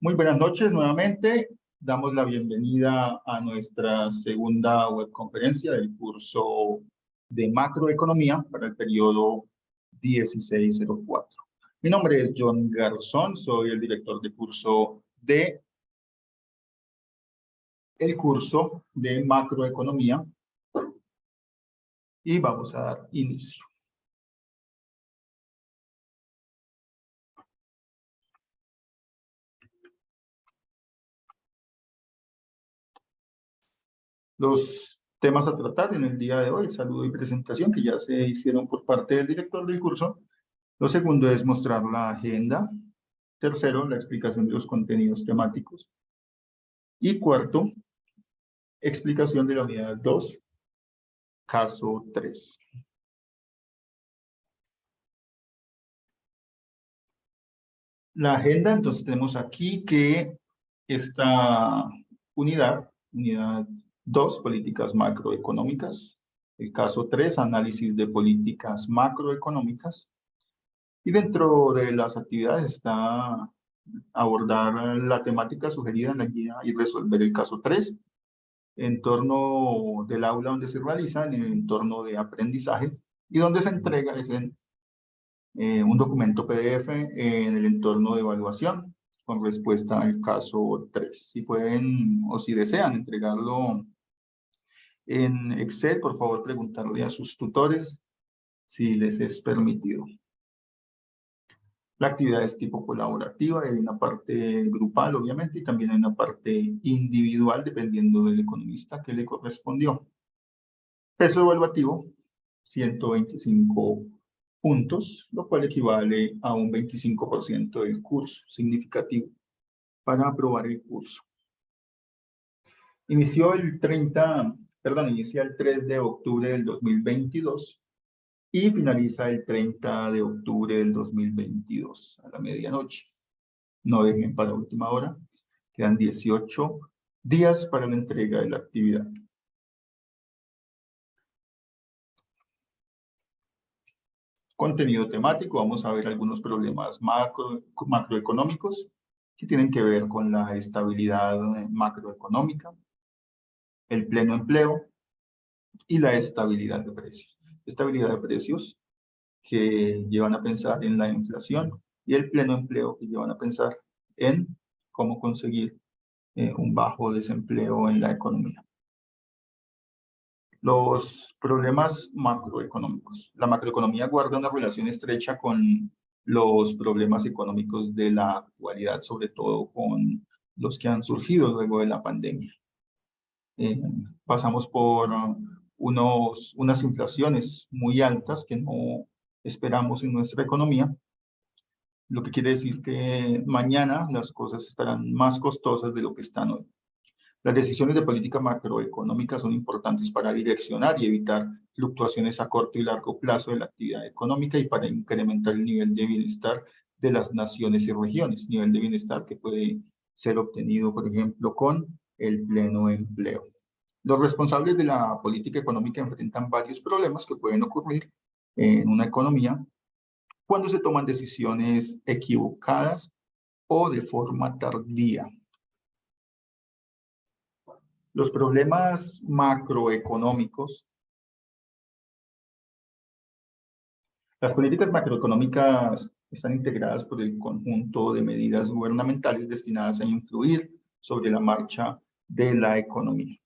Muy buenas noches nuevamente. Damos la bienvenida a nuestra segunda webconferencia del curso de macroeconomía para el periodo 1604. Mi nombre es John Garzón, soy el director de curso de macroeconomía y vamos a dar inicio. Los temas a tratar en el día de hoy, saludo y presentación, que ya se hicieron por parte del director del curso. Lo segundo es mostrar la agenda. Tercero, la explicación de los contenidos temáticos. Y cuarto, explicación de la unidad 2, caso 3. La agenda, entonces tenemos aquí que esta unidad 2, políticas macroeconómicas. El caso 3, análisis de políticas macroeconómicas. Y dentro de las actividades está abordar la temática sugerida en la guía y resolver el caso 3, entorno del aula donde se realiza, en el entorno de aprendizaje, y donde se entrega es en un documento PDF en el entorno de evaluación, con respuesta al caso 3. Si pueden o si desean entregarlo en Excel, por favor preguntarle a sus tutores si les es permitido. La actividad es tipo colaborativa, hay una parte grupal, obviamente, y también hay una parte individual, dependiendo del economista que le correspondió. Peso evaluativo, 125 puntos, lo cual equivale a un 25% del curso, significativo, para aprobar el curso. Inicia el 3 de octubre del 2022 y finaliza el 30 de octubre del 2022 a la medianoche. No dejen para última hora. Quedan 18 días para la entrega de la actividad. Contenido temático. Vamos a ver algunos problemas macroeconómicos que tienen que ver con la estabilidad macroeconómica, el pleno empleo y la estabilidad de precios. Estabilidad de precios que llevan a pensar en la inflación y el pleno empleo que llevan a pensar en cómo conseguir un bajo desempleo en la economía. Los problemas macroeconómicos. La macroeconomía guarda una relación estrecha con los problemas económicos de la actualidad, sobre todo con los que han surgido luego de la pandemia. Pasamos por unas inflaciones muy altas que no esperamos en nuestra economía, lo que quiere decir que mañana las cosas estarán más costosas de lo que están hoy. Las decisiones de política macroeconómica son importantes para direccionar y evitar fluctuaciones a corto y largo plazo de la actividad económica y para incrementar el nivel de bienestar de las naciones y regiones, nivel de bienestar que puede ser obtenido, por ejemplo, con el pleno empleo. Los responsables de la política económica enfrentan varios problemas que pueden ocurrir en una economía cuando se toman decisiones equivocadas o de forma tardía. Los problemas macroeconómicos. Las políticas macroeconómicas están integradas por el conjunto de medidas gubernamentales destinadas a influir sobre la marcha de la economía.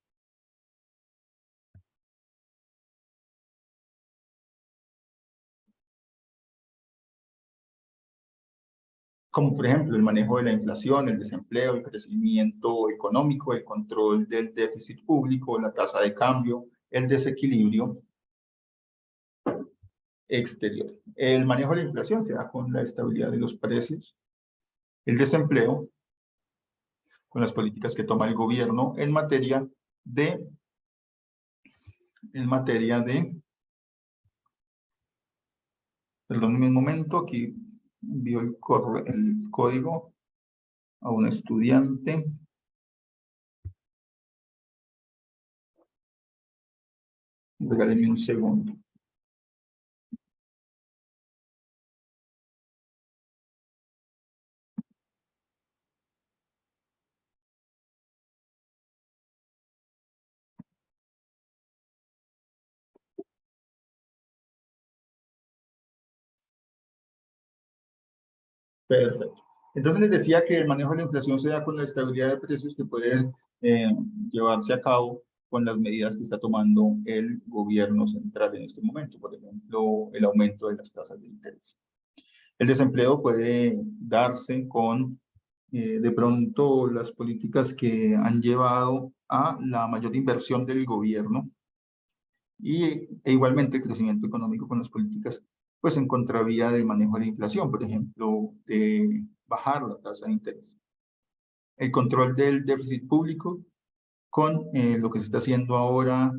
Como por ejemplo el manejo de la inflación, el desempleo, el crecimiento económico, el control del déficit público, la tasa de cambio, el desequilibrio exterior. El manejo de la inflación se da con la estabilidad de los precios, el desempleo, con las políticas que toma el gobierno en materia de, perdón un momento, aquí envío el código a un estudiante. Regálenme un segundo. Perfecto. Entonces les decía que el manejo de la inflación se da con la estabilidad de precios que puede llevarse a cabo con las medidas que está tomando el gobierno central en este momento, por ejemplo, el aumento de las tasas de interés. El desempleo puede darse con, de pronto, las políticas que han llevado a la mayor inversión del gobierno e igualmente el crecimiento económico con las políticas pues en contravía del manejo de la inflación, por ejemplo, de bajar la tasa de interés. El control del déficit público con lo que se está haciendo ahora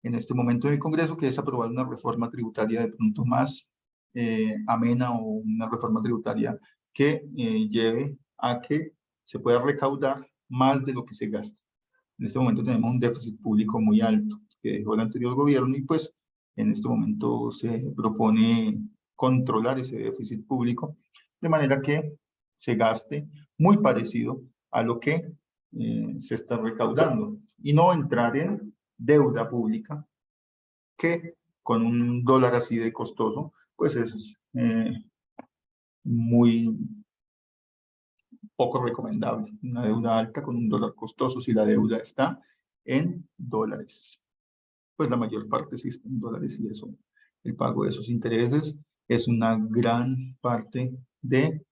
en este momento en el Congreso, que es aprobar una reforma tributaria de pronto más amena o una reforma tributaria que lleve a que se pueda recaudar más de lo que se gasta. En este momento tenemos un déficit público muy alto que dejó el anterior gobierno y pues en este momento se propone controlar ese déficit público de manera que se gaste muy parecido a lo que se está recaudando y no entrar en deuda pública que con un dólar así de costoso pues es muy poco recomendable. Una deuda alta con un dólar costoso si la deuda está en dólares. Pues la mayor parte sí está en dólares y eso, el pago de esos intereses es una gran parte de,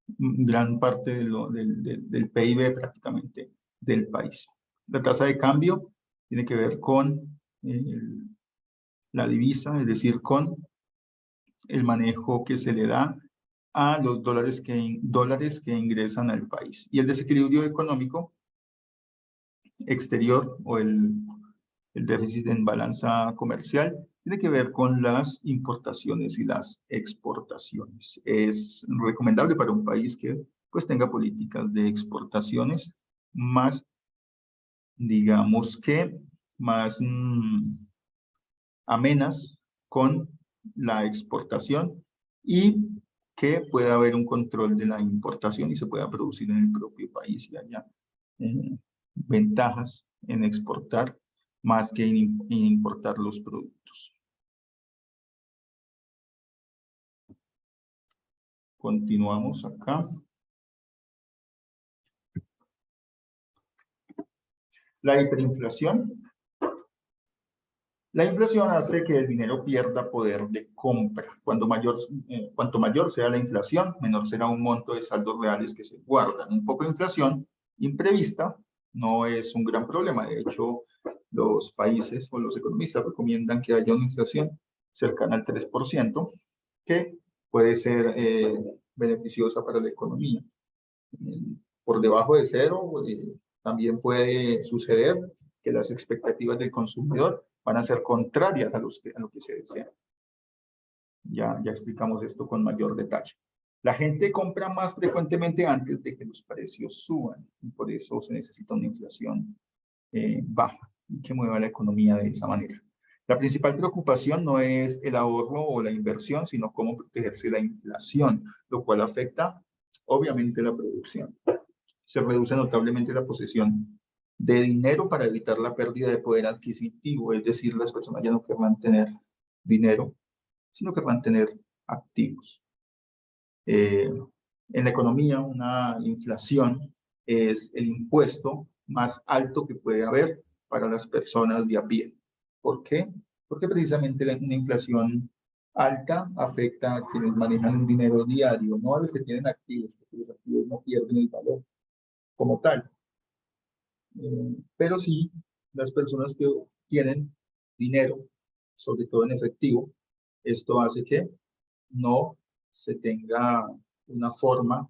gran parte del PIB prácticamente del país. La tasa de cambio tiene que ver con la divisa, es decir, con el manejo que se le da a los dólares que ingresan al país. Y el desequilibrio económico exterior o el déficit en balanza comercial tiene que ver con las importaciones y las exportaciones. Es recomendable para un país que pues tenga políticas de exportaciones más, digamos que, más amenas con la exportación y que pueda haber un control de la importación y se pueda producir en el propio país y haya ventajas en exportar más que en importar los productos. Continuamos acá. La hiperinflación. La inflación hace que el dinero pierda poder de compra. Cuanto mayor sea la inflación, menor será un monto de saldos reales que se guardan. Un poco de inflación imprevista no es un gran problema. De hecho, los países o los economistas recomiendan que haya una inflación cercana al 3%, que puede ser beneficiosa para la economía. Por debajo de cero, también puede suceder que las expectativas del consumidor van a ser contrarias a lo que se desea. Ya explicamos esto con mayor detalle. La gente compra más frecuentemente antes de que los precios suban, y por eso se necesita una inflación baja y que mueva la economía de esa manera. La principal preocupación no es el ahorro o la inversión, sino cómo protegerse de la inflación, lo cual afecta obviamente la producción. Se reduce notablemente la posesión de dinero para evitar la pérdida de poder adquisitivo, es decir, las personas ya no querrán tener dinero, sino querrán tener activos. En la economía, una inflación es el impuesto más alto que puede haber para las personas de a pie. ¿Por qué? Porque precisamente una inflación alta afecta a quienes manejan un dinero diario, no a los que tienen activos, porque los activos no pierden el valor como tal. Pero sí, las personas que tienen dinero, sobre todo en efectivo, esto hace que no se tenga una forma,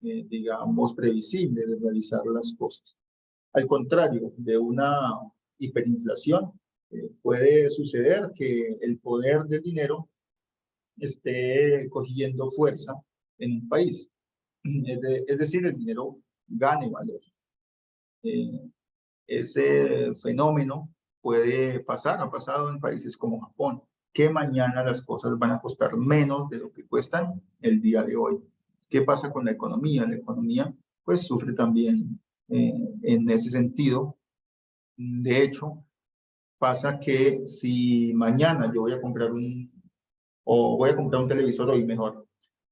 digamos, previsible de realizar las cosas. Al contrario, de una hiperinflación, puede suceder que el poder del dinero esté cogiendo fuerza en un país. Es decir, el dinero gane valor. Ese fenómeno puede pasar, ha pasado en países como Japón, que mañana las cosas van a costar menos de lo que cuestan el día de hoy. ¿Qué pasa con la economía? La economía pues sufre también en ese sentido. De hecho, pasa que si mañana yo voy a comprar un televisor hoy mejor,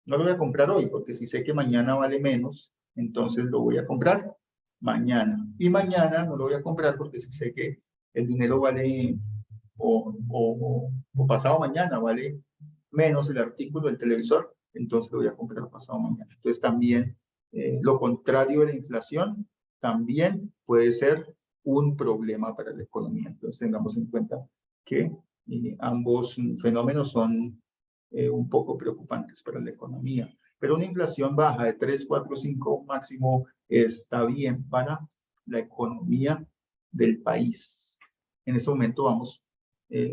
No lo voy a comprar hoy, porque si sé que mañana vale menos, entonces lo voy a comprar mañana. Y mañana no lo voy a comprar porque si sé que el dinero vale, o pasado mañana vale menos el artículo del televisor, entonces lo voy a comprar pasado mañana. Entonces también lo contrario de la inflación también puede ser un problema para la economía. Entonces tengamos en cuenta que ambos fenómenos son un poco preocupantes para la economía. Pero una inflación baja de 3, 4, 5 máximo está bien para la economía del país. En este momento vamos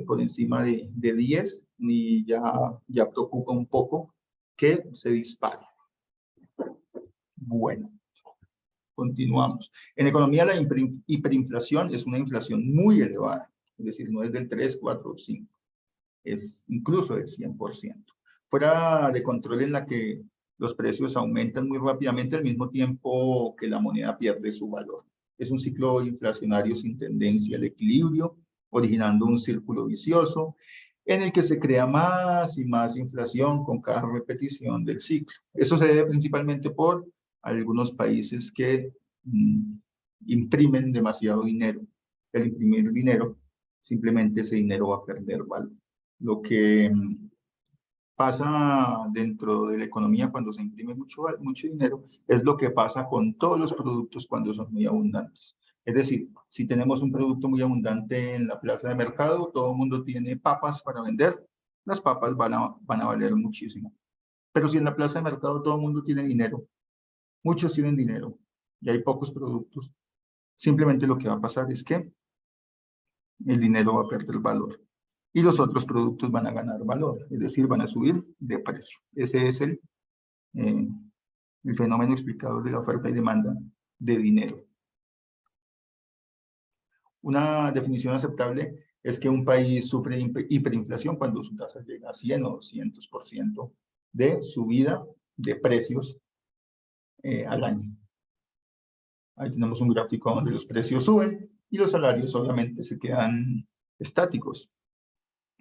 por encima de 10 y ya preocupa un poco que se dispare. Bueno, continuamos. En economía la hiperinflación es una inflación muy elevada, es decir, no es del 3, 4 o 5, es incluso del 100%. Fuera de control en la que los precios aumentan muy rápidamente al mismo tiempo que la moneda pierde su valor. Es un ciclo inflacionario sin tendencia al equilibrio, originando un círculo vicioso en el que se crea más y más inflación con cada repetición del ciclo. Eso se debe principalmente por algunos países que imprimen demasiado dinero. El imprimir dinero, simplemente ese dinero va a perder valor. Lo que pasa dentro de la economía cuando se imprime mucho dinero es lo que pasa con todos los productos cuando son muy abundantes. Es decir, si tenemos un producto muy abundante en la plaza de mercado, todo el mundo tiene papas para vender, las papas van a valer muchísimo. Pero si en la plaza de mercado todo el mundo tiene dinero, muchos tienen dinero y hay pocos productos, simplemente lo que va a pasar es que el dinero va a perder valor y los otros productos van a ganar valor, es decir, van a subir de precio. Ese es el fenómeno explicado de la oferta y demanda de dinero. Una definición aceptable es que un país sufre hiperinflación cuando su tasa llega a 100 o 200% de subida de precios al año. Ahí tenemos un gráfico donde los precios suben y los salarios obviamente se quedan estáticos.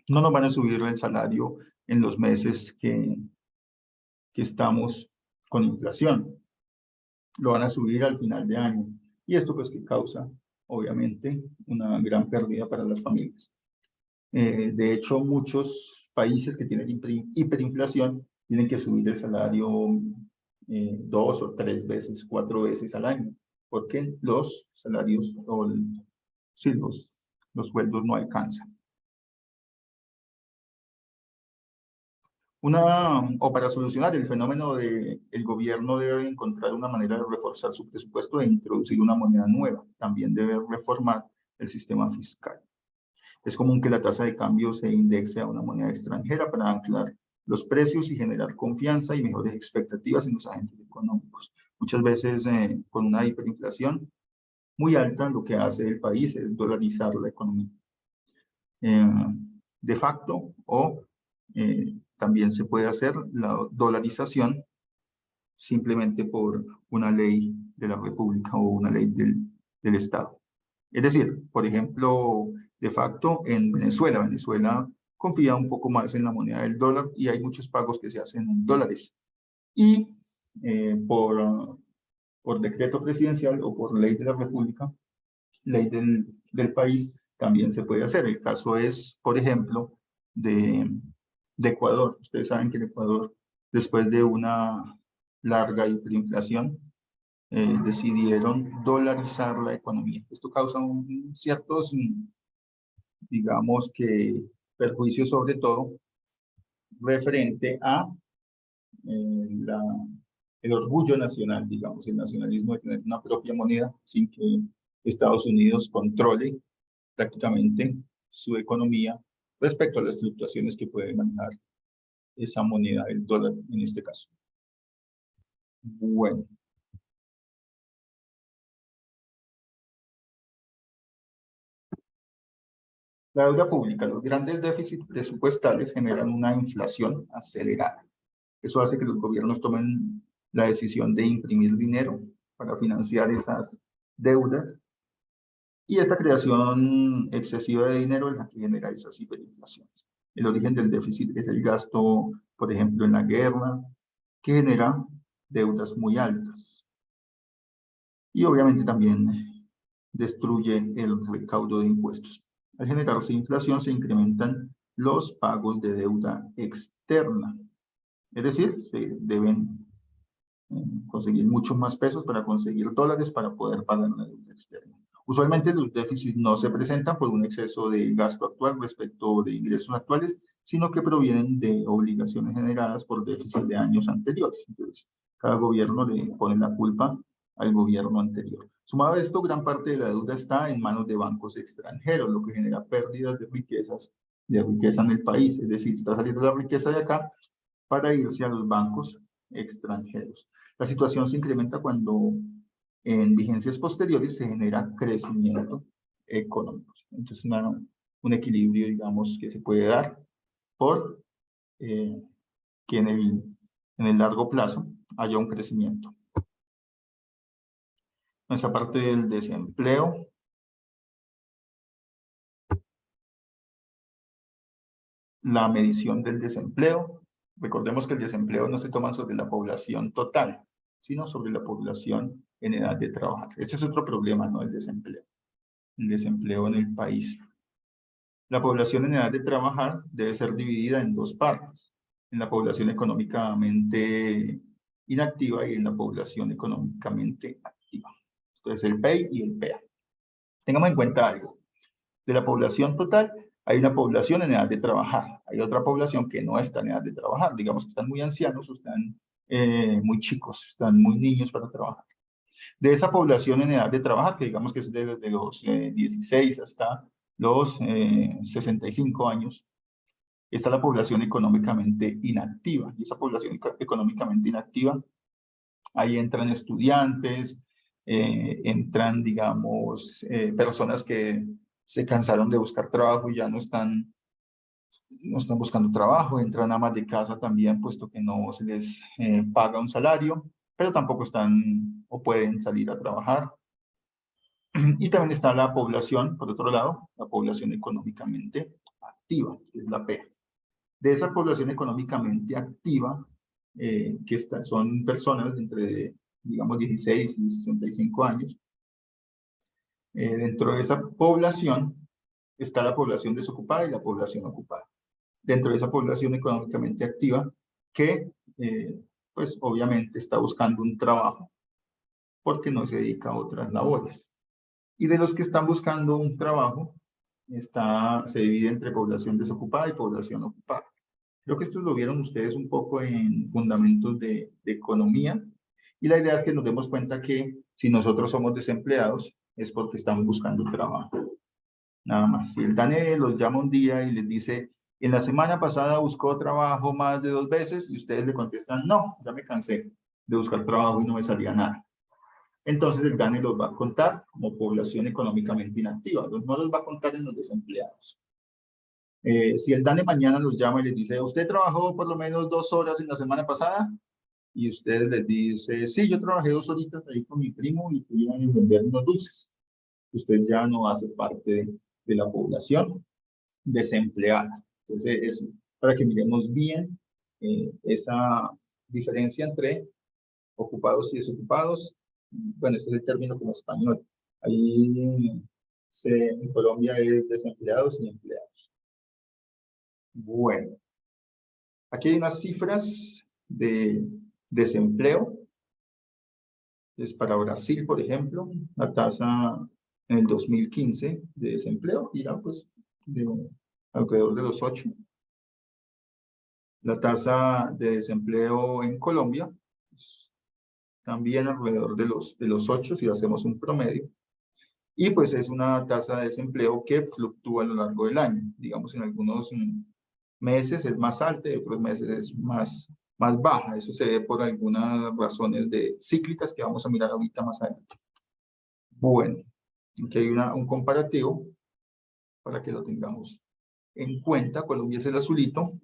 No nos van a subir el salario en los meses que estamos con inflación. Lo van a subir al final de año. Y esto pues que causa, obviamente, una gran pérdida para las familias. De hecho, muchos países que tienen hiperinflación tienen que subir el salario 2 o 3 veces, 4 veces al año, porque los salarios o sí, los sueldos no alcanzan. O para solucionar el fenómeno el gobierno debe encontrar una manera de reforzar su presupuesto e introducir una moneda nueva. También debe reformar el sistema fiscal. Es común que la tasa de cambio se indexe a una moneda extranjera para anclar los precios y generar confianza y mejores expectativas en los agentes económicos. Muchas veces con una hiperinflación muy alta, lo que hace el país es dolarizar la economía. De facto o también se puede hacer la dolarización simplemente por una ley de la República o una ley del Estado. Es decir, por ejemplo, de facto en Venezuela, Venezuela confía un poco más en la moneda del dólar y hay muchos pagos que se hacen en dólares. Y por decreto presidencial o por ley de la República, ley del país, también se puede hacer. El caso es, por ejemplo, de Ecuador. Ustedes saben que en Ecuador, después de una larga hiperinflación, decidieron dolarizar la economía. Esto causa ciertos, digamos que, perjuicios sobre todo referente a el orgullo nacional, digamos, el nacionalismo de tener una propia moneda sin que Estados Unidos controle prácticamente su economía respecto a las fluctuaciones que puede manejar esa moneda, el dólar en este caso. Bueno. La deuda pública, los grandes déficits presupuestales generan una inflación acelerada. Eso hace que los gobiernos tomen la decisión de imprimir dinero para financiar esas deudas. Y esta creación excesiva de dinero es la que genera esas hiperinflaciones. El origen del déficit es el gasto, por ejemplo, en la guerra, que genera deudas muy altas. Y obviamente también destruye el recaudo de impuestos. Al generarse inflación se incrementan los pagos de deuda externa. Es decir, se deben conseguir muchos más pesos para conseguir dólares para poder pagar la deuda externa. Usualmente los déficits no se presentan por un exceso de gasto actual respecto de ingresos actuales, sino que provienen de obligaciones generadas por déficit de años anteriores. Entonces, cada gobierno le pone la culpa al gobierno anterior. Sumado a esto, gran parte de la deuda está en manos de bancos extranjeros, lo que genera pérdidas de riqueza en el país. Es decir, está saliendo la riqueza de acá para irse a los bancos extranjeros. La situación se incrementa cuando en vigencias posteriores se genera crecimiento económico. Entonces, un equilibrio, digamos, que se puede dar por que en el largo plazo haya un crecimiento. Esa parte del desempleo. La medición del desempleo. Recordemos que el desempleo no se toma sobre la población total, sino sobre la población en edad de trabajar. Este es otro problema, ¿no? El desempleo en el país. La población en edad de trabajar debe ser dividida en dos partes, en la población económicamente inactiva y en la población económicamente activa. Entonces, el PEI y el PEA. Tengamos en cuenta algo. De la población total, hay una población en edad de trabajar. Hay otra población que no está en edad de trabajar. Digamos que están muy ancianos o están muy chicos, están muy niños para trabajar. De esa población en edad de trabajar, que digamos que es desde los 16 hasta los 65 años, está la población económicamente inactiva. Y esa población económicamente inactiva, ahí entran estudiantes, entran, digamos, personas que se cansaron de buscar trabajo y ya no están buscando trabajo, entran amas de casa también, puesto que no se les paga un salario, pero tampoco están o pueden salir a trabajar. Y también está la población, por otro lado, la población económicamente activa, que es la P. De esa población económicamente activa, son personas entre, digamos, 16 y 65 años, dentro de esa población está la población desocupada y la población ocupada. Dentro de esa población económicamente activa que, pues, obviamente está buscando un trabajo porque no se dedica a otras labores. Y de los que están buscando un trabajo, se divide entre población desocupada y población ocupada. Creo que esto lo vieron ustedes un poco en fundamentos de economía. Y la idea es que nos demos cuenta que si nosotros somos desempleados, es porque estamos buscando trabajo. Nada más. Si el DANE los llama un día y les dice, en la semana pasada buscó trabajo más de 2 veces, y ustedes le contestan, no, ya me cansé de buscar trabajo y no me salía nada. Entonces el DANE los va a contar como población económicamente inactiva, no los va a contar en los desempleados. Si el DANE mañana los llama y les dice, ¿usted trabajó por lo menos 2 horas en la semana pasada? Y ustedes les dice, sí, yo trabajé 2 horitas ahí con mi primo y fui a vender unos dulces. Usted ya no hace parte de la población desempleada. Entonces, es para que miremos bien esa diferencia entre ocupados y desocupados. Bueno, ese es el término como español. Ahí en Colombia es desempleados y empleados. Bueno, aquí hay unas cifras de desempleo. Es para Brasil, por ejemplo, la tasa en el 2015 de desempleo era pues alrededor de los 8. La tasa de desempleo en Colombia, pues, también alrededor de los 8, si hacemos un promedio. Y pues es una tasa de desempleo que fluctúa a lo largo del año. Digamos, en algunos meses es más alta y otros meses es más baja. Eso se ve por algunas razones cíclicas que vamos a mirar ahorita más adelante. Bueno, aquí hay un comparativo para que lo tengamos en cuenta. Colombia es el azulito,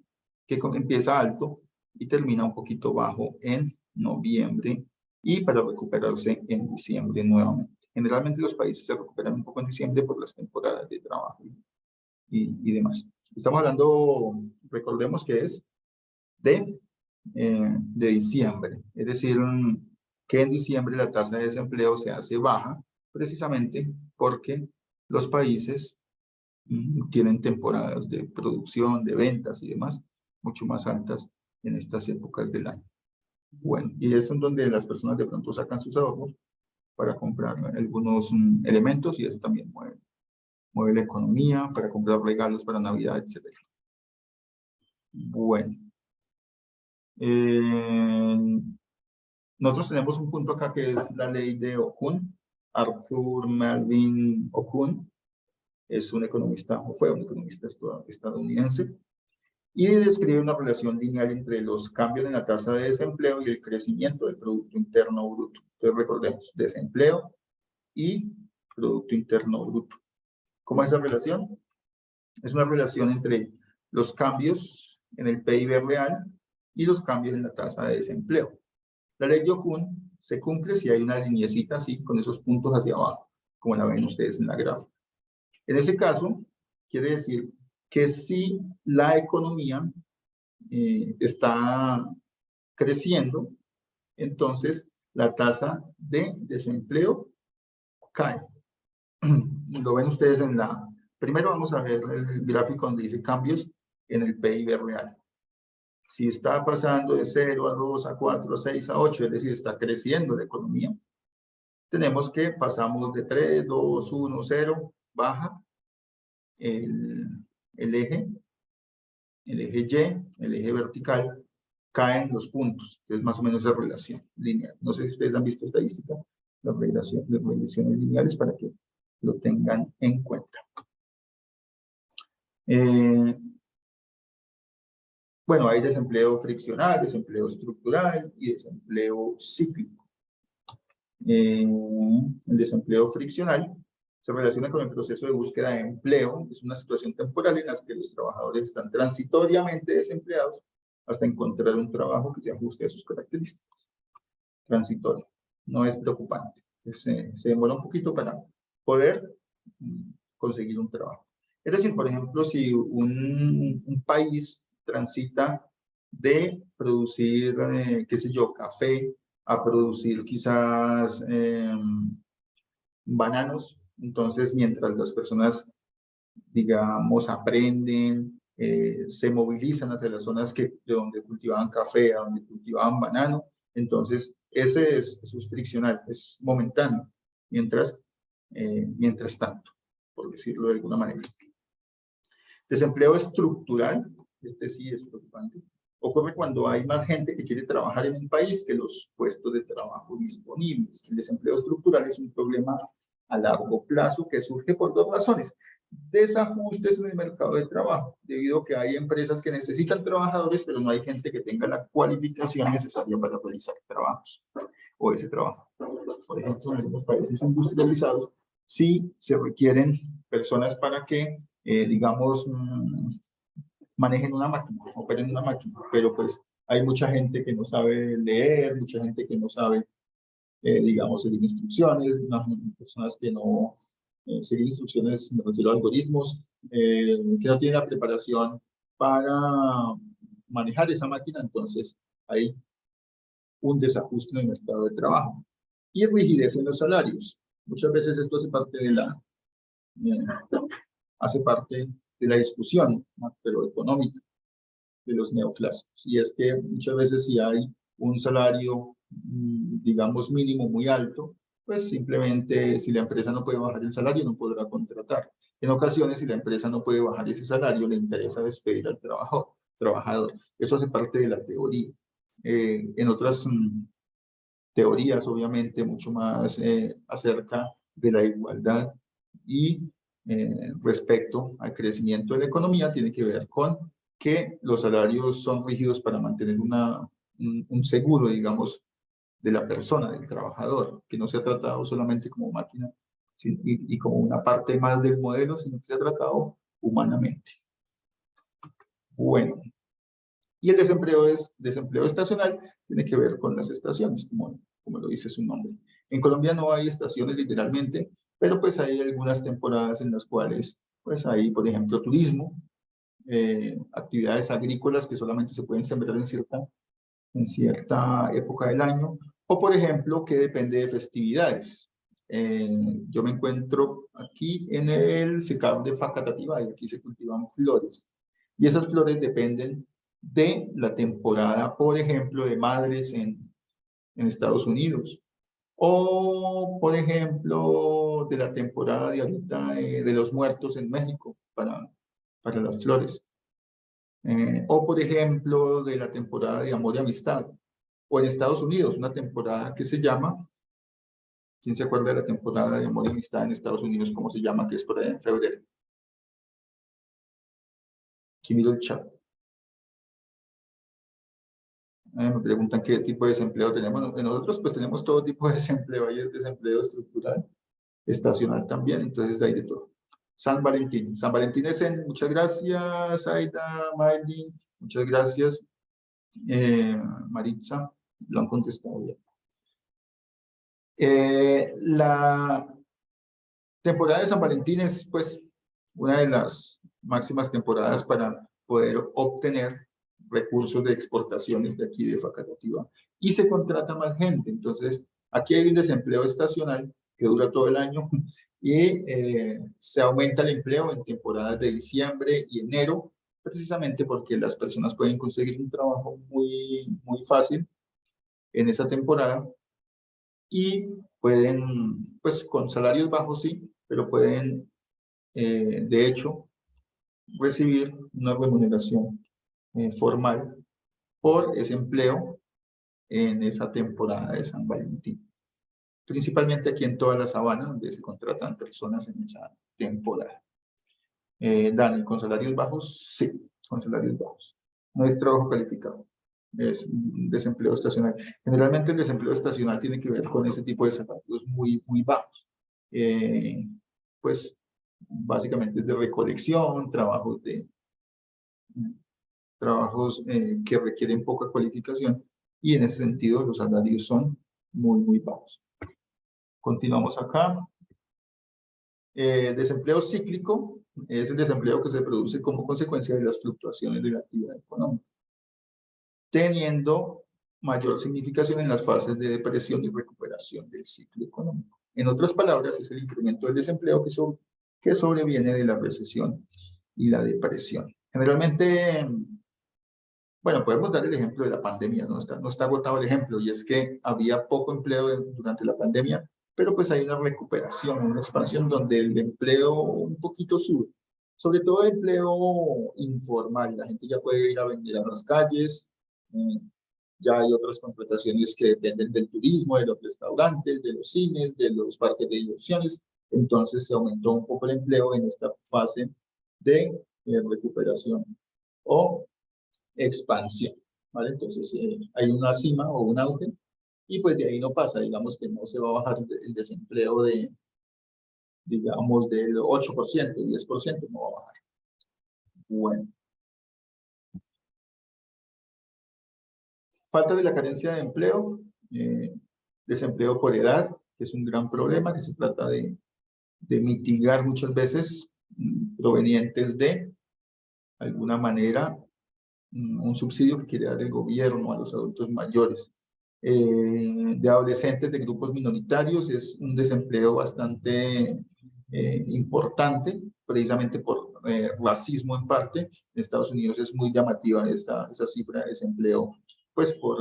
que empieza alto y termina un poquito bajo en noviembre y para recuperarse en diciembre nuevamente. Generalmente los países se recuperan un poco en diciembre por las temporadas de trabajo y demás. Estamos hablando, recordemos que es de de diciembre. Es decir, que en diciembre la tasa de desempleo se hace baja, precisamente porque los países tienen temporadas de producción, de ventas y demás, mucho más altas en estas épocas del año. Bueno, y es en donde las personas de pronto sacan sus ahorros para comprar algunos elementos y eso también mueve la economía, para comprar regalos para Navidad, etc. Bueno. Nosotros tenemos un punto acá que es la ley de Okun. Arthur Melvin Okun es un economista, o fue un economista estadounidense, y describe una relación lineal entre los cambios en la tasa de desempleo y el crecimiento del Producto Interno Bruto. Entonces recordemos, desempleo y Producto Interno Bruto. ¿Cómo es esa relación? Es una relación entre los cambios en el PIB real y los cambios en la tasa de desempleo. La ley de Okun se cumple si hay una lineecita así, con esos puntos hacia abajo, como la ven ustedes en la gráfica. En ese caso, quiere decir que si la economía está creciendo, entonces la tasa de desempleo cae. Lo ven ustedes en la... Primero vamos a ver el gráfico donde dice cambios en el PIB real. Si está pasando de 0 a 2, a 4, a 6, a 8, es decir, está creciendo la economía, tenemos que pasamos de 3, 2, 1, 0, baja el eje Y, el eje vertical, caen los puntos. Es más o menos esa relación lineal. No sé si ustedes han visto estadística, las regresiones lineales para que lo tengan en cuenta. Bueno, hay desempleo friccional, desempleo estructural y desempleo cíclico. El desempleo friccional se relaciona con el proceso de búsqueda de empleo. Es una situación temporal en la que los trabajadores están transitoriamente desempleados hasta encontrar un trabajo que se ajuste a sus características. Transitorio. No es preocupante. Se demora un poquito para poder conseguir un trabajo. Es decir, por ejemplo, si un país transita de producir, qué sé yo, café, a producir quizás bananos, entonces mientras las personas, digamos, aprenden, se movilizan hacia las zonas de donde cultivaban café, a donde cultivaban banano, entonces eso es friccional, es momentáneo, mientras tanto, por decirlo de alguna manera. Desempleo estructural, este sí es preocupante, ocurre cuando hay más gente que quiere trabajar en un país que los puestos de trabajo disponibles. El desempleo estructural es un problema a largo plazo que surge por dos razones. Desajustes en el mercado de trabajo, debido a que hay empresas que necesitan trabajadores, pero no hay gente que tenga la cualificación necesaria para realizar trabajos o ese trabajo. Por ejemplo, en algunos países industrializados, sí se requieren personas para que, digamos, manejen una máquina, operen una máquina, pero pues hay mucha gente que no sabe leer, mucha gente que no sabe, digamos, seguir instrucciones, personas que no seguir instrucciones, me refiero a algoritmos, que no tienen la preparación para manejar esa máquina, entonces hay un desajuste en el mercado de trabajo. Y rigidez en los salarios. Muchas veces esto hace parte de la discusión macroeconómica de los neoclásicos. Y es que muchas veces si hay un salario, digamos, mínimo muy alto, pues simplemente si la empresa no puede bajar el salario, no podrá contratar. En ocasiones, si la empresa no puede bajar ese salario, le interesa despedir al trabajador. Eso hace parte de la teoría. En otras teorías, obviamente, mucho más acerca de la igualdad y respecto al crecimiento de la economía, tiene que ver con que los salarios son rígidos para mantener un seguro, digamos, de la persona, del trabajador, que no se ha tratado solamente como máquina y como una parte más del modelo, sino que se ha tratado humanamente. Bueno, y el desempleo estacional tiene que ver con las estaciones, como lo dice su nombre. En Colombia no hay estaciones literalmente, pero pues hay algunas temporadas en las cuales pues hay, por ejemplo, turismo, actividades agrícolas que solamente se pueden sembrar en cierta en cierta época del año, o por ejemplo, que depende de festividades. Yo me encuentro aquí en el SICAP de Facatativá y aquí se cultivan flores. Y esas flores dependen de la temporada, por ejemplo, de madres en Estados Unidos. O, por ejemplo, de la temporada de ahorita de los muertos en México para las flores. O, por ejemplo, de la temporada de amor y amistad. O en Estados Unidos, una temporada que se llama, ¿quién se acuerda de la temporada de amor y amistad en Estados Unidos? ¿Cómo se llama? Que es por ahí en febrero. Aquí miro el chat. Me preguntan qué tipo de desempleo tenemos. Nosotros pues tenemos todo tipo de desempleo. Hay desempleo estructural, estacional también, entonces de ahí de todo. San Valentín. San Valentín es en, muchas gracias, Aida, Maylin, muchas gracias, Maritza, lo han contestado bien. La temporada de San Valentín es pues una de las máximas temporadas para poder obtener recursos de exportaciones de aquí de Facatativá y se contrata más gente. Entonces, aquí hay un desempleo estacional que dura todo el año y se aumenta el empleo en temporadas de diciembre y enero, precisamente porque las personas pueden conseguir un trabajo muy fácil en esa temporada y pueden, pues con salarios bajos sí, pero pueden, de hecho, recibir una remuneración formal por ese empleo en esa temporada de San Valentín. Principalmente aquí en toda la sabana, donde se contratan personas en esa temporada. Dani, ¿con salarios bajos? Sí, con salarios bajos. No es trabajo calificado, es un desempleo estacional. Generalmente el desempleo estacional tiene que ver con ese tipo de salarios muy bajos. Pues básicamente es de recolección, trabajos que requieren poca cualificación y en ese sentido los salarios son muy bajos. Continuamos acá. Desempleo cíclico es el desempleo que se produce como consecuencia de las fluctuaciones de la actividad económica, teniendo mayor significación en las fases de depresión y recuperación del ciclo económico. En otras palabras, es el incremento del desempleo que sobreviene de la recesión y la depresión. Generalmente, bueno, podemos dar el ejemplo de la pandemia, no está agotado el ejemplo, y es que había poco empleo durante la pandemia, pero pues hay una recuperación, una expansión donde el empleo un poquito sube, sobre todo el empleo informal, la gente ya puede ir a vender a las calles, ya hay otras contrataciones que dependen del turismo, de los restaurantes, de los cines, de los parques de diversiones, entonces se aumentó un poco el empleo en esta fase de recuperación o expansión, ¿vale? Entonces hay una cima o un auge y pues de ahí no pasa, digamos que no se va a bajar el desempleo digamos, del 8%, 10%, no va a bajar. Bueno. Falta de la carencia de empleo, desempleo por edad, que es un gran problema que se trata de mitigar muchas veces provenientes de alguna manera un subsidio que quiere dar el gobierno a los adultos mayores. De adolescentes de grupos minoritarios es un desempleo bastante importante, precisamente por racismo en parte. En Estados Unidos es muy llamativa esa cifra de desempleo, pues por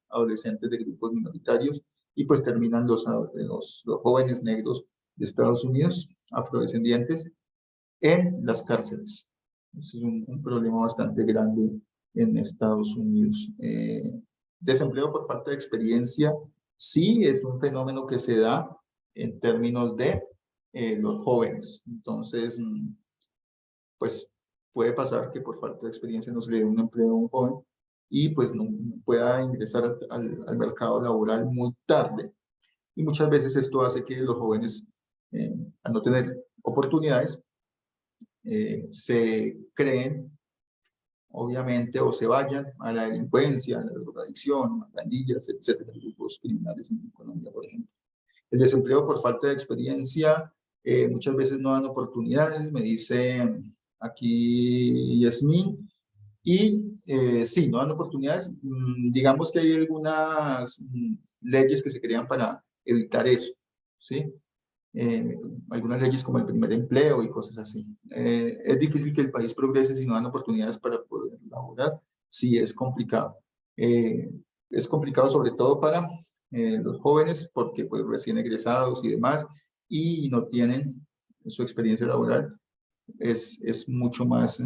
adolescentes de grupos minoritarios, y pues terminan los jóvenes negros de Estados Unidos, afrodescendientes, en las cárceles. Es un problema bastante grande en Estados Unidos. Desempleo por falta de experiencia, sí, es un fenómeno que se da en términos de los jóvenes. Entonces, pues puede pasar que por falta de experiencia no se le dé un empleo a un joven y pues no pueda ingresar al mercado laboral muy tarde. Y muchas veces esto hace que los jóvenes, al no tener oportunidades, se creen, obviamente, o se vayan a la delincuencia, a la drogadicción, a pandillas, etcétera, grupos criminales en Colombia, por ejemplo. El desempleo por falta de experiencia, muchas veces no dan oportunidades, me dice aquí Yasmín, Y sí, no dan oportunidades. Digamos que hay algunas leyes que se crean para evitar eso, ¿sí? Algunas leyes como el primer empleo y cosas así. Es difícil que el país progrese si no dan oportunidades para poder laborar. Sí, es complicado. Es complicado sobre todo para los jóvenes porque pues recién egresados y demás y no tienen su experiencia laboral. Es mucho más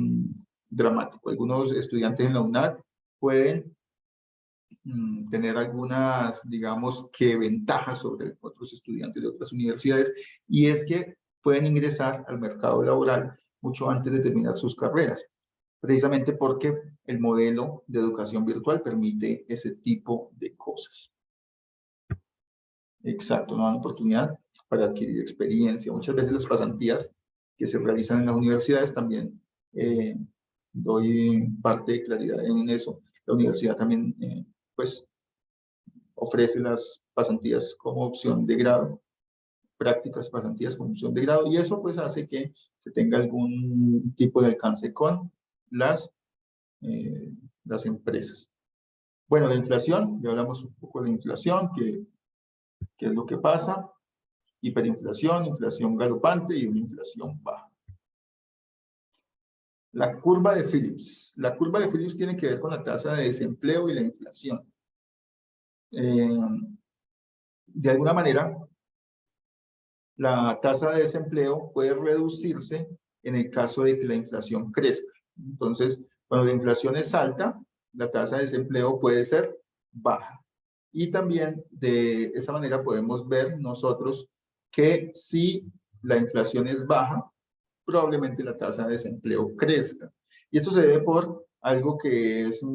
dramático. Algunos estudiantes en la UNAD pueden tener algunas, digamos, que ventajas sobre otros estudiantes de otras universidades, y es que pueden ingresar al mercado laboral mucho antes de terminar sus carreras, precisamente porque el modelo de educación virtual permite ese tipo de cosas. Exacto, no dan oportunidad para adquirir experiencia. Muchas veces las pasantías que se realizan en las universidades también doy parte de claridad en eso. La universidad también, pues, ofrece las pasantías como opción de grado, prácticas pasantías como opción de grado, y eso pues hace que se tenga algún tipo de alcance con las, eh, las empresas. Bueno, la inflación, ya hablamos un poco de la inflación, qué es lo que pasa, hiperinflación, inflación galopante y una inflación baja. La curva de Phillips. La curva de Phillips tiene que ver con la tasa de desempleo y la inflación. De alguna manera, la tasa de desempleo puede reducirse en el caso de que la inflación crezca. Entonces, cuando la inflación es alta, la tasa de desempleo puede ser baja. Y también de esa manera podemos ver nosotros que si la inflación es baja, probablemente la tasa de desempleo crezca. Y esto se debe por algo que es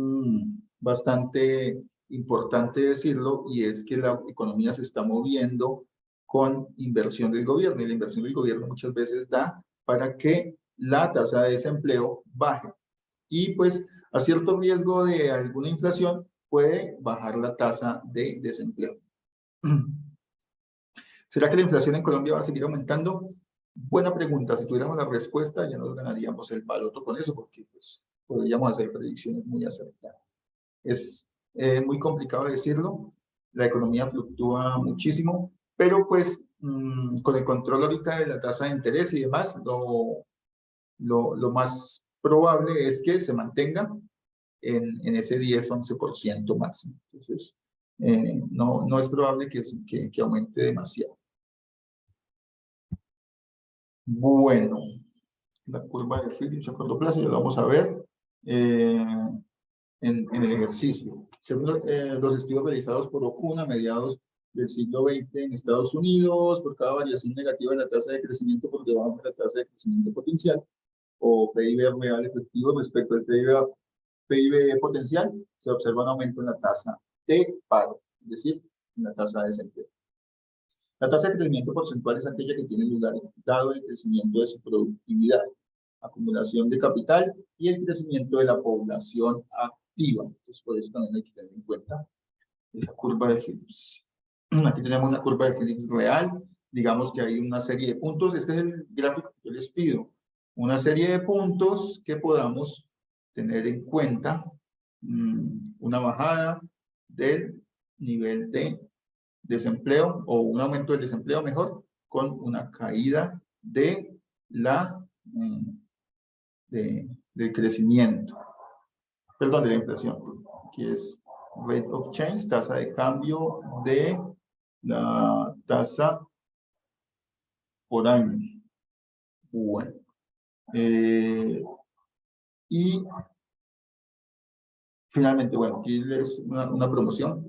bastante importante decirlo, y es que la economía se está moviendo con inversión del gobierno, y la inversión del gobierno muchas veces da para que la tasa de desempleo baje. Y pues a cierto riesgo de alguna inflación puede bajar la tasa de desempleo. ¿Será que la inflación en Colombia va a seguir aumentando? Buena pregunta. Si tuviéramos la respuesta, ya nos ganaríamos el baloto con eso, porque pues, podríamos hacer predicciones muy acertadas. Es muy complicado decirlo. La economía fluctúa muchísimo, pero pues con el control ahorita de la tasa de interés y demás, lo más probable es que se mantenga en ese 10-11% máximo. Entonces, no es probable que aumente demasiado. Bueno, la curva de Phillips a corto plazo ya la vamos a ver en el ejercicio. Según los estudios realizados por Okun a mediados del siglo XX en Estados Unidos, por cada variación negativa de la tasa de crecimiento por debajo de la tasa de crecimiento potencial, o PIB real efectivo respecto al PIB potencial, se observa un aumento en la tasa de paro, es decir, en la tasa de desempleo. La tasa de crecimiento porcentual es aquella que tiene lugar dado el crecimiento de su productividad, acumulación de capital y el crecimiento de la población activa. Entonces, por eso también hay que tener en cuenta esa curva de Phillips. Aquí tenemos una curva de Phillips real. Digamos que hay una serie de puntos. Este es el gráfico que yo les pido. Una serie de puntos que podamos tener en cuenta. Una bajada del nivel de desempleo, o un aumento del desempleo mejor, con una caída de la del crecimiento, perdón, de la inflación, que es rate of change, tasa de cambio de la tasa por año. Bueno, y finalmente, bueno, aquí les una promoción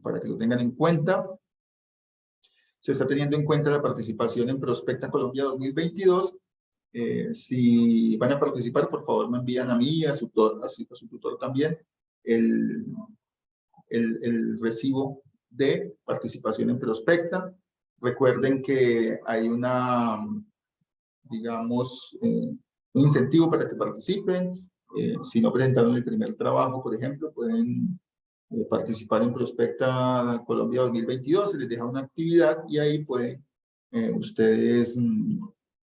para que lo tengan en cuenta. Se está teniendo en cuenta la participación en Prospecta Colombia 2022. Si van a participar, por favor me envían a mí y a su tutor también el recibo de participación en Prospecta. Recuerden que hay digamos, un incentivo para que participen. Si no presentaron el primer trabajo, por ejemplo, pueden participar en Prospecta Colombia 2022, se les deja una actividad y ahí pueden ustedes,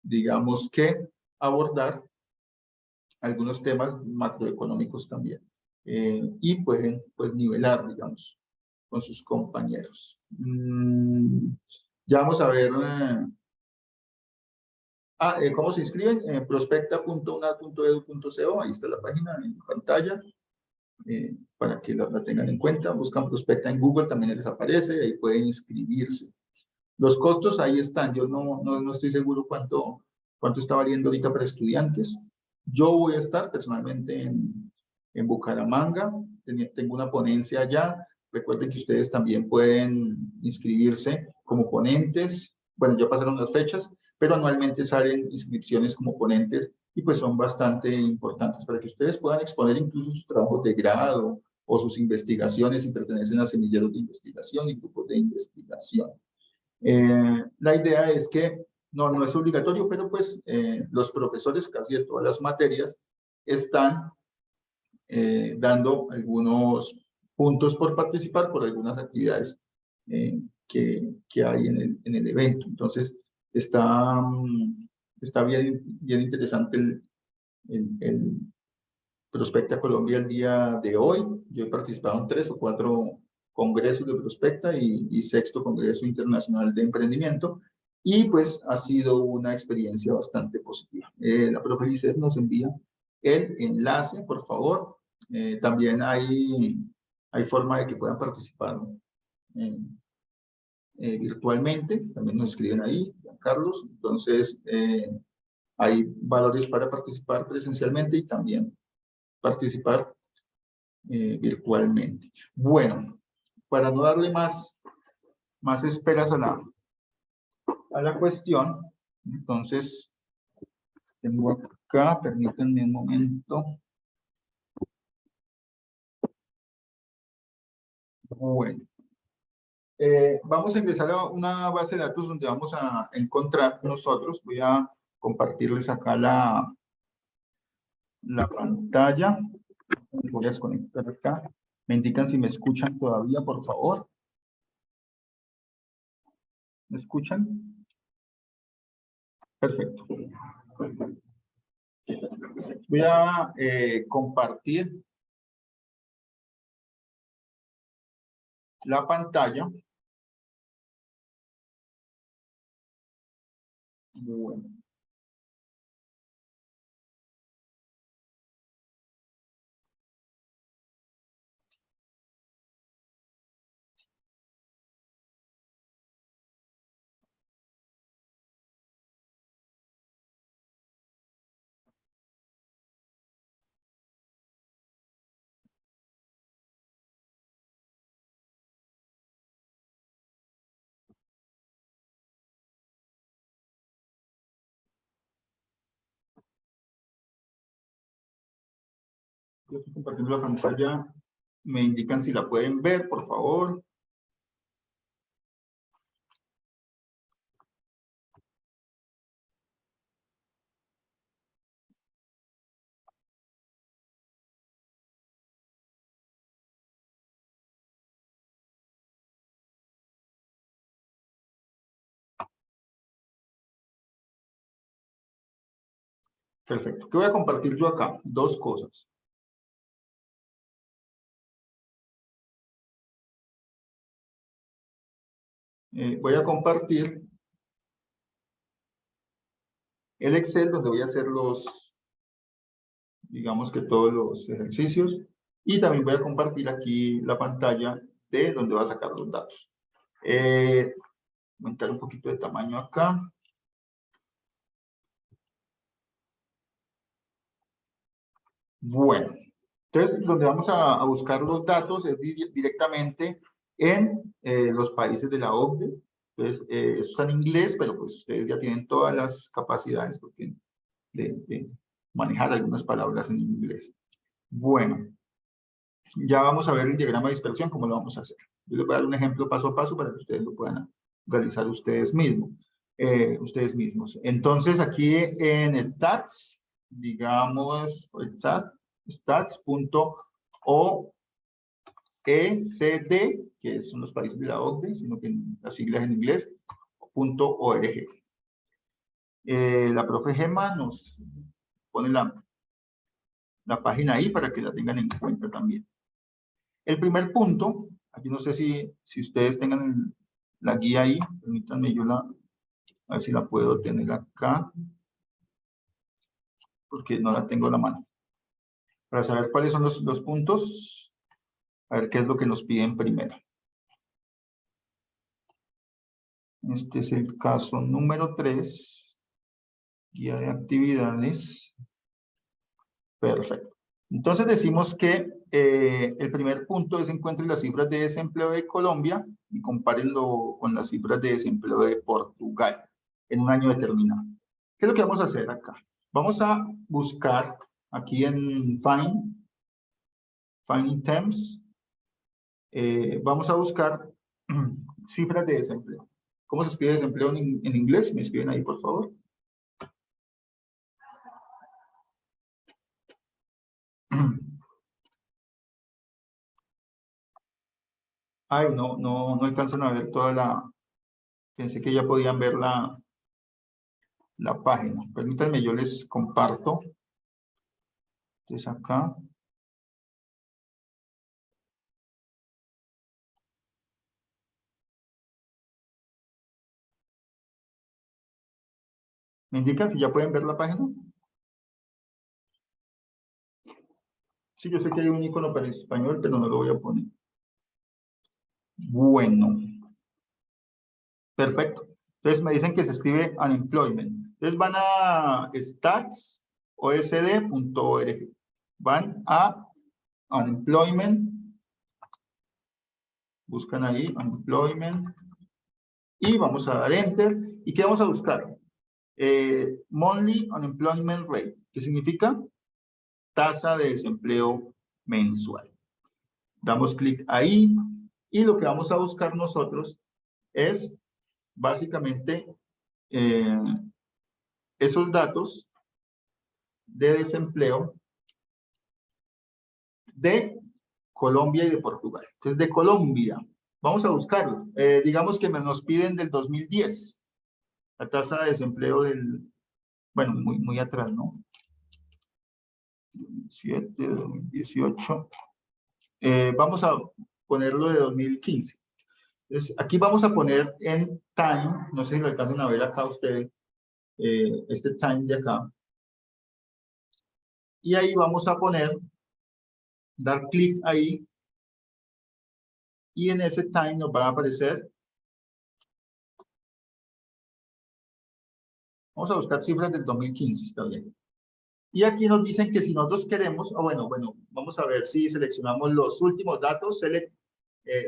digamos que abordar algunos temas macroeconómicos también. Y pueden, pues, nivelar, digamos, con sus compañeros. Ya vamos a ver cómo se inscriben. Prospecta.unad.edu.co, ahí está la página en pantalla, para que la tengan en cuenta. Buscan Prospecta en Google, también les aparece, ahí pueden inscribirse. Los costos ahí están. Yo no estoy seguro cuánto está valiendo ahorita para estudiantes. Yo voy a estar personalmente en Bucaramanga. Tengo una ponencia allá. Recuerden que ustedes también pueden inscribirse como ponentes. Bueno, ya pasaron las fechas, pero anualmente salen inscripciones como ponentes y pues son bastante importantes para que ustedes puedan exponer incluso sus trabajos de grado o sus investigaciones si pertenecen a semilleros de investigación y grupos de investigación. La idea es que no es obligatorio, pero pues los profesores casi de todas las materias están dando algunos puntos por participar por algunas actividades que hay en el evento. Entonces, está bien interesante el Prospecta Colombia el día de hoy. Yo he participado en 3 o 4 congresos de Prospecta y 6º Congreso Internacional de Emprendimiento, y pues ha sido una experiencia bastante positiva. La profe Lisset nos envía el enlace, por favor. También hay forma de que puedan participar virtualmente, también nos escriben ahí, Carlos. Entonces, hay valores para participar presencialmente y también participar virtualmente. Bueno, para no darle más esperas a la cuestión, entonces tengo acá, permítanme un momento. Bueno, vamos a ingresar a una base de datos donde vamos a encontrar nosotros. Voy a compartirles acá la pantalla. Voy a desconectar acá. Me indican si me escuchan todavía, por favor. ¿Me escuchan? Perfecto. Voy a compartir la pantalla. Bueno. Yo estoy compartiendo la pantalla. Me indican si la pueden ver, por favor. Perfecto. ¿Qué voy a compartir yo acá? 2 cosas. Voy a compartir el Excel donde voy a hacer digamos que todos los ejercicios, y también voy a compartir aquí la pantalla de donde va a sacar los datos. Aumentar un poquito de tamaño acá. Bueno, entonces donde vamos a buscar los datos es directamente en los países de la OCDE. Entonces, eso está en inglés, pero pues ustedes ya tienen todas las capacidades de manejar algunas palabras en inglés. Bueno, ya vamos a ver el diagrama de dispersión, cómo lo vamos a hacer. Yo les voy a dar un ejemplo paso a paso para que ustedes lo puedan realizar ustedes mismos. Entonces, aquí en Stats, digamos, stats.OECD, que son los países de la OCDE, sino que las siglas en inglés, .org. La profe Gemma nos pone la página ahí para que la tengan en cuenta también. El primer punto, aquí no sé si ustedes tengan la guía ahí, permítanme yo a ver si la puedo tener acá, porque no la tengo a la mano. Para saber cuáles son los puntos, a ver qué es lo que nos piden primero. Este es el caso número 3, guía de actividades. Perfecto. Entonces decimos que el primer punto es encuentre las cifras de desempleo de Colombia y compárenlo con las cifras de desempleo de Portugal en un año determinado. ¿Qué es lo que vamos a hacer acá? Vamos a buscar aquí en Find Items, vamos a buscar cifras de desempleo. ¿Cómo se escribe desempleo en inglés? ¿Me escriben ahí, por favor? Ay, no alcanzan a ver toda la... Pensé que ya podían ver la página. Permítanme, yo les comparto. Entonces acá. ¿Me indican si ya pueden ver la página? Sí, yo sé que hay un icono para español, pero no lo voy a poner. Bueno. Perfecto. Entonces me dicen que se escribe unemployment. Entonces van a statsosd.org. Van a unemployment. Buscan ahí unemployment. Y vamos a dar enter. ¿Y qué vamos a buscar? Monthly unemployment rate, que significa tasa de desempleo mensual. Damos clic ahí y lo que vamos a buscar nosotros es básicamente esos datos de desempleo de Colombia y de Portugal. Entonces, de Colombia, vamos a buscarlo. Digamos que nos piden del 2010, la tasa de desempleo del, bueno, muy atrás, ¿no? 2007, 2018. Vamos a ponerlo de 2015. Entonces, aquí vamos a poner en time, no sé si lo alcanzan a ver acá ustedes, este time de acá. Y ahí vamos a poner, dar clic ahí, y en ese time nos va a aparecer. Vamos a buscar cifras del 2015, está bien. Y aquí nos dicen que si nosotros queremos, bueno, vamos a ver si seleccionamos los últimos datos, select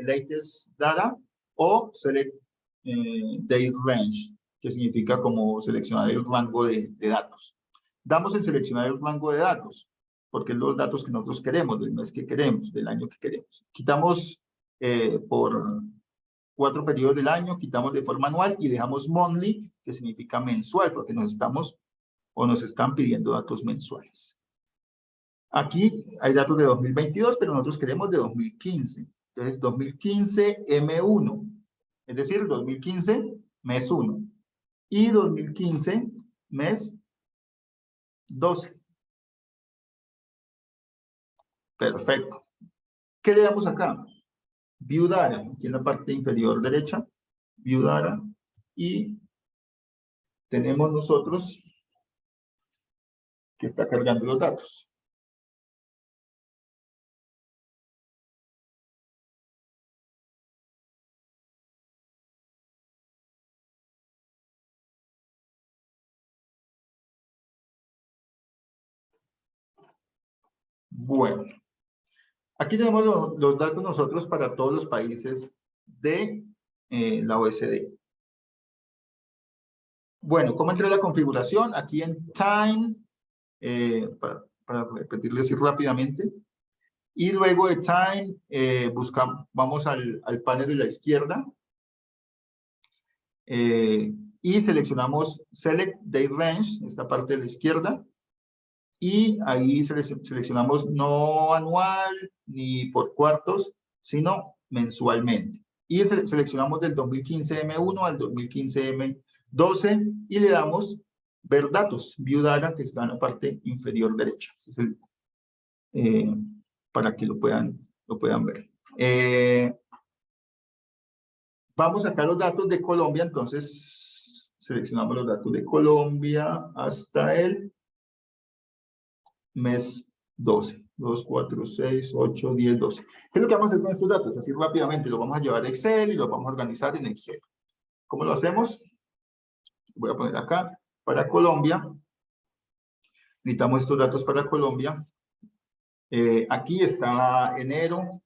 latest data o select date range, que significa como seleccionar el rango de datos. Damos en seleccionar el rango de datos, porque es los datos que nosotros queremos, del mes que queremos, del año que queremos. Quitamos por 4 periodos del año, quitamos de forma anual y dejamos monthly, que significa mensual, porque nos están pidiendo datos mensuales. Aquí hay datos de 2022, pero nosotros queremos de 2015. Entonces, 2015 M1, es decir, 2015 mes 1 y 2015 mes 12. Perfecto. ¿Qué le damos acá? View Data, aquí en la parte inferior derecha, View Data, y tenemos nosotros que está cargando los datos. Bueno, aquí tenemos los datos nosotros para todos los países de la OECD. Bueno, ¿cómo entré la configuración? Aquí en Time, para repetirlo así rápidamente. Y luego de Time, vamos al panel de la izquierda y seleccionamos Select Date Range, esta parte de la izquierda. Y ahí seleccionamos no anual ni por cuartos, sino mensualmente. Y seleccionamos del 2015 M1 al 2015 M12 y le damos ver datos, View Data, que está en la parte inferior derecha. Es para que lo puedan ver. Vamos a sacar los datos de Colombia, entonces seleccionamos los datos de Colombia hasta el mes 12. 2, 4, 6, 8, 10, 12. ¿Qué es lo que vamos a hacer con estos datos? Así rápidamente, los vamos a llevar a Excel y los vamos a organizar en Excel. ¿Cómo lo hacemos? Voy a poner acá, para Colombia. Necesitamos estos datos para Colombia. Aquí está enero,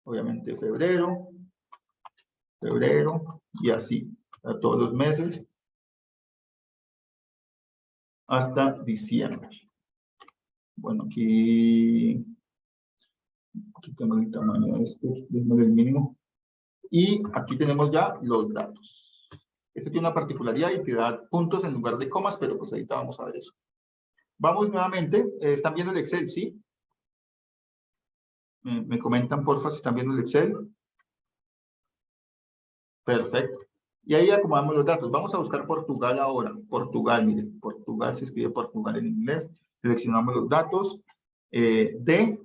obviamente febrero, y así, a todos los meses, hasta diciembre. Bueno, aquí tenemos el tamaño de este, el mínimo. Y aquí tenemos ya los datos. Este tiene una particularidad y te da puntos en lugar de comas, pero pues ahorita vamos a ver eso. Vamos nuevamente, ¿están viendo el Excel? ¿Sí? Me comentan, porfa, si están viendo el Excel. Perfecto. Y ahí acomodamos los datos. Vamos a buscar Portugal ahora. Portugal, miren, Portugal, se escribe Portugal en inglés. Seleccionamos los datos de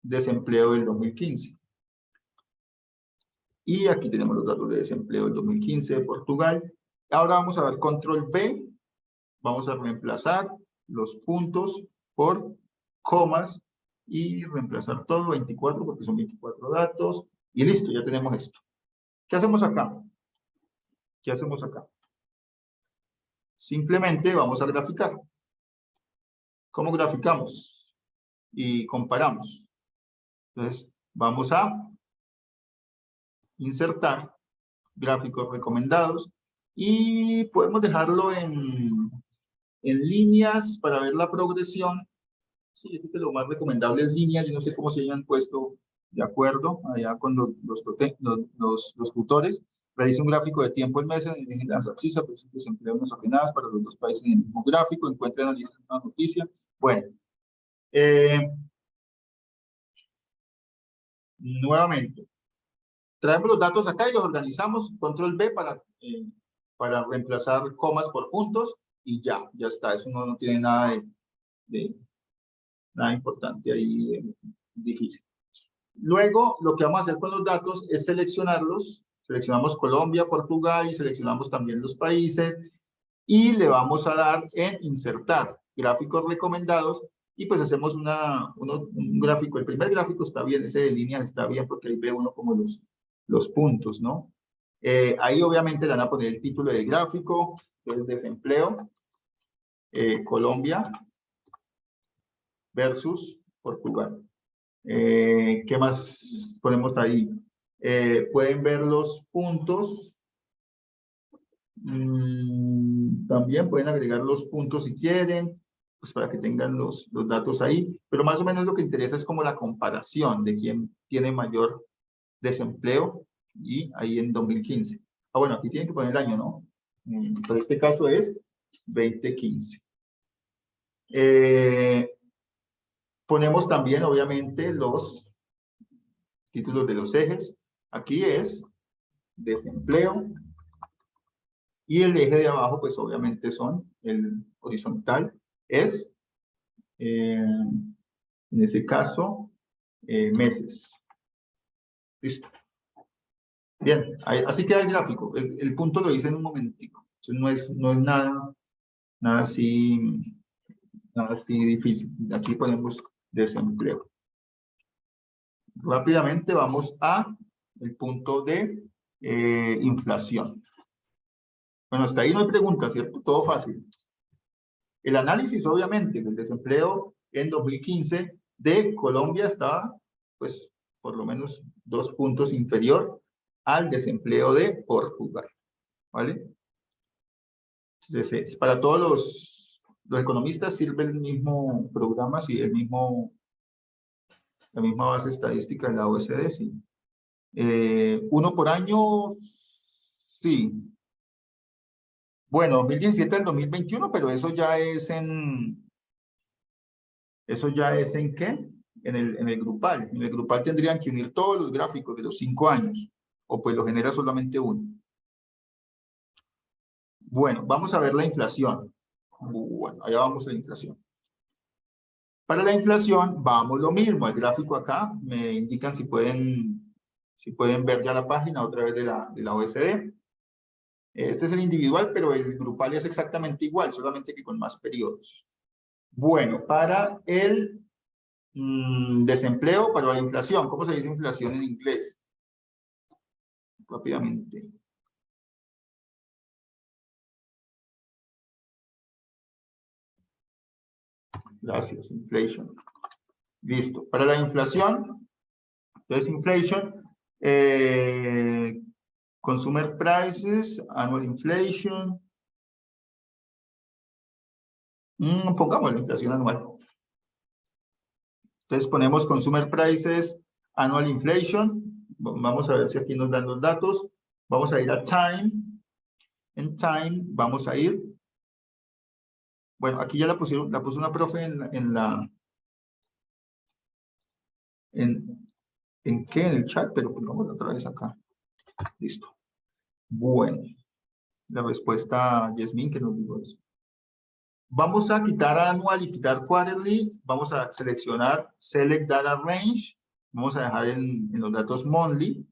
desempleo del 2015. Y aquí tenemos los datos de desempleo del 2015 de Portugal. Ahora vamos a dar control B. Vamos a reemplazar los puntos por comas y reemplazar todo 24 porque son 24 datos. Y listo, ya tenemos esto. ¿Qué hacemos acá? ¿Qué hacemos acá? Simplemente vamos a graficar. ¿Cómo graficamos? Y comparamos. Entonces, vamos a insertar gráficos recomendados y podemos dejarlo en líneas para ver la progresión. Sí, yo creo que lo más recomendable es líneas. Yo no sé cómo se hayan puesto de acuerdo allá con los tutores. Realiza un gráfico de tiempo en meses en las abscisas, desempleos ordenadas para los dos países en el mismo gráfico. Encuentre analiza una noticia. Bueno, nuevamente, traemos los datos acá y los organizamos. Control B para reemplazar comas por puntos y ya está. Eso no tiene nada nada importante ahí, difícil. Luego, lo que vamos a hacer con los datos es seleccionarlos. Seleccionamos Colombia, Portugal y seleccionamos también los países y le vamos a dar en insertar gráficos recomendados y pues hacemos un gráfico. El primer gráfico está bien, ese de línea está bien porque ahí ve uno como los puntos, ¿no? Ahí obviamente le van a poner el título del gráfico, que es desempleo, Colombia versus Portugal. ¿Qué más ponemos ahí? Pueden ver los puntos. También pueden agregar los puntos si quieren, pues para que tengan los datos ahí. Pero más o menos lo que interesa es como la comparación de quién tiene mayor desempleo y ahí en 2015. Ah, bueno, aquí tienen que poner el año, ¿no? Pero este caso es 2015. Ponemos también, obviamente, los títulos de los ejes. Aquí es desempleo. Y el eje de abajo, pues obviamente son el horizontal, es, en ese caso, meses. Listo. Bien, así queda el gráfico. El punto lo hice en un momentico. Entonces no es nada así difícil. Aquí ponemos desempleo. Rápidamente vamos a el punto de inflación. Bueno, hasta ahí no hay preguntas, ¿cierto? Todo fácil. El análisis, obviamente, del desempleo en 2015 de Colombia estaba, pues, por lo menos 2 puntos inferior al desempleo de Portugal. ¿Vale? Entonces, para todos los economistas sirve el mismo programa, sí, la misma base estadística de la OECD, sí. Uno por año, sí. Bueno, 2017 al 2021, pero eso ya es en ¿qué? En el grupal. En el grupal tendrían que unir todos los gráficos de los 5 años, o pues lo genera solamente uno. Bueno, vamos a ver la inflación. Bueno, allá vamos a la inflación. Para la inflación, vamos lo mismo. El gráfico acá me indican si pueden ver ya la página otra vez de la OECD. Este es el individual, pero el grupal es exactamente igual, solamente que con más periodos. Bueno, para el desempleo, para la inflación. ¿Cómo se dice inflación en inglés? Rápidamente. Gracias, inflation. Listo. Para la inflación, entonces inflation, consumer prices, annual inflation. Pongamos la inflación anual. Entonces ponemos consumer prices, annual inflation. Vamos a ver si aquí nos dan los datos. Vamos a ir a time. En time vamos a ir. Bueno, aquí ya la puso una profe ¿en qué? En el chat, pero pongámosla otra vez acá. Listo. Bueno, la respuesta Yasmin que nos dijo eso. Vamos a quitar anual y quitar quarterly. Vamos a seleccionar select data range. Vamos a dejar en los datos monthly.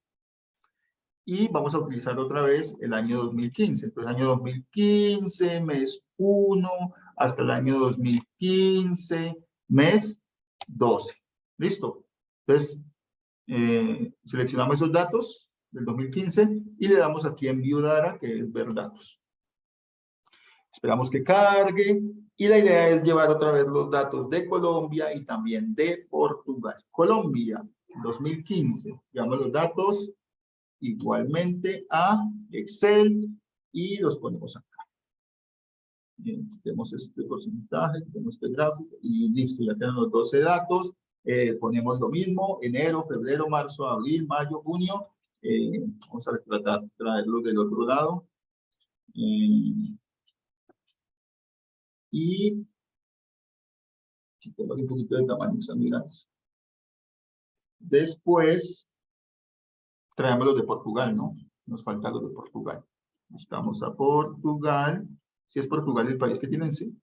Y vamos a utilizar otra vez el año 2015. Entonces, año 2015, mes 1, hasta el año 2015, mes 12. ¿Listo? Entonces, seleccionamos esos datos del 2015 y le damos aquí en View Data, que es ver datos. Esperamos que cargue y la idea es llevar otra vez los datos de Colombia y también de Portugal. Colombia, 2015. Llevamos los datos igualmente a Excel y los ponemos acá. Bien, tenemos este porcentaje, tenemos este gráfico y listo, ya quedan los 12 datos. Ponemos lo mismo, enero, febrero, marzo, abril, mayo, junio. Vamos a tratar de traerlos del otro lado. Y quitemos un poquito de tamaño, amigas. Después, traemos los de Portugal, ¿no? Nos faltan los de Portugal. Buscamos a Portugal. Si es Portugal el país que tienen, sí.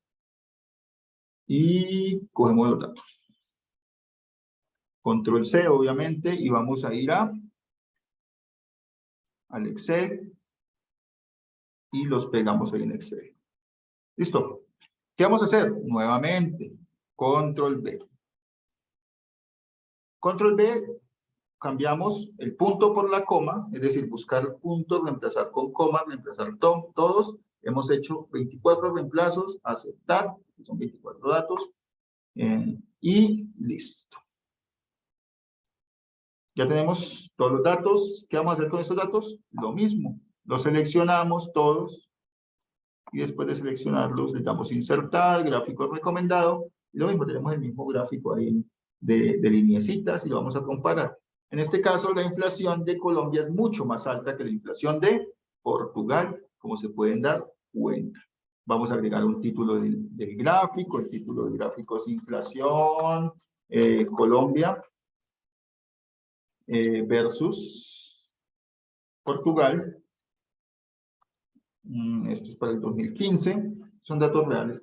Y cogemos los datos. Control C, obviamente, y vamos a ir al Excel y los pegamos ahí en Excel. ¿Listo? ¿Qué vamos a hacer? Nuevamente, Control B. Control B, cambiamos el punto por la coma, es decir, buscar puntos, reemplazar con coma, reemplazar todos. Hemos hecho 24 reemplazos, aceptar, son 24 datos, y listo. Ya tenemos todos los datos. ¿Qué vamos a hacer con estos datos? Lo mismo. Los seleccionamos todos y después de seleccionarlos le damos insertar, gráfico recomendado. Y lo mismo, tenemos el mismo gráfico ahí de lineecitas y lo vamos a comparar. En este caso, la inflación de Colombia es mucho más alta que la inflación de Portugal, como se pueden dar cuenta. Vamos a agregar un título del gráfico. El título del gráfico es inflación Colombia versus Portugal. Esto es para el 2015. Son datos reales.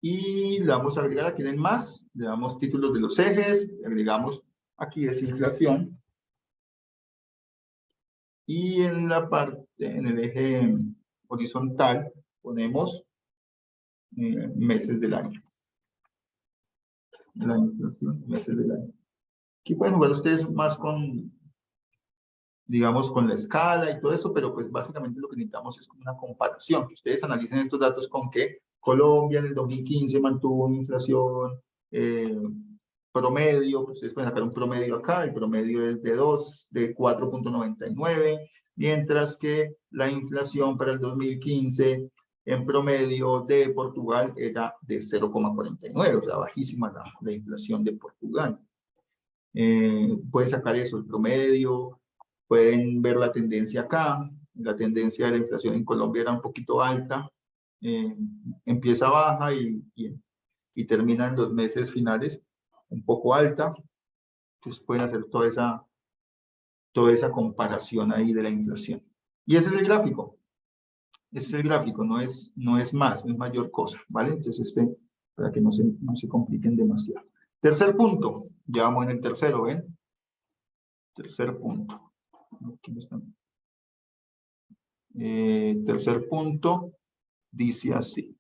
Y le vamos a agregar aquí en más. Le damos títulos de los ejes. Agregamos aquí es inflación. Y en la parte, en el eje horizontal, ponemos meses del año. La inflación, meses del año. Aquí pueden jugar ustedes más con, digamos, con la escala y todo eso, pero pues básicamente lo que necesitamos es como una comparación, que ustedes analicen estos datos con que Colombia en el 2015 mantuvo una inflación promedio, pues ustedes pueden sacar un promedio acá, el promedio es de 4.99, mientras que la inflación para el 2015 en promedio de Portugal era de 0.49, o sea, bajísima la inflación de Portugal. Pueden sacar eso, el promedio, pueden ver la tendencia acá. La tendencia de la inflación en Colombia era un poquito alta, empieza baja y termina en los meses finales un poco alta. Entonces pueden hacer toda esa comparación ahí de la inflación. Y ese es el gráfico. Ese es el gráfico, no es más, no es mayor cosa, ¿vale? Entonces para que no se compliquen demasiado. Tercer punto, ya vamos en el tercero, ¿ven? Tercer punto. Aquí están. Tercer punto, dice así.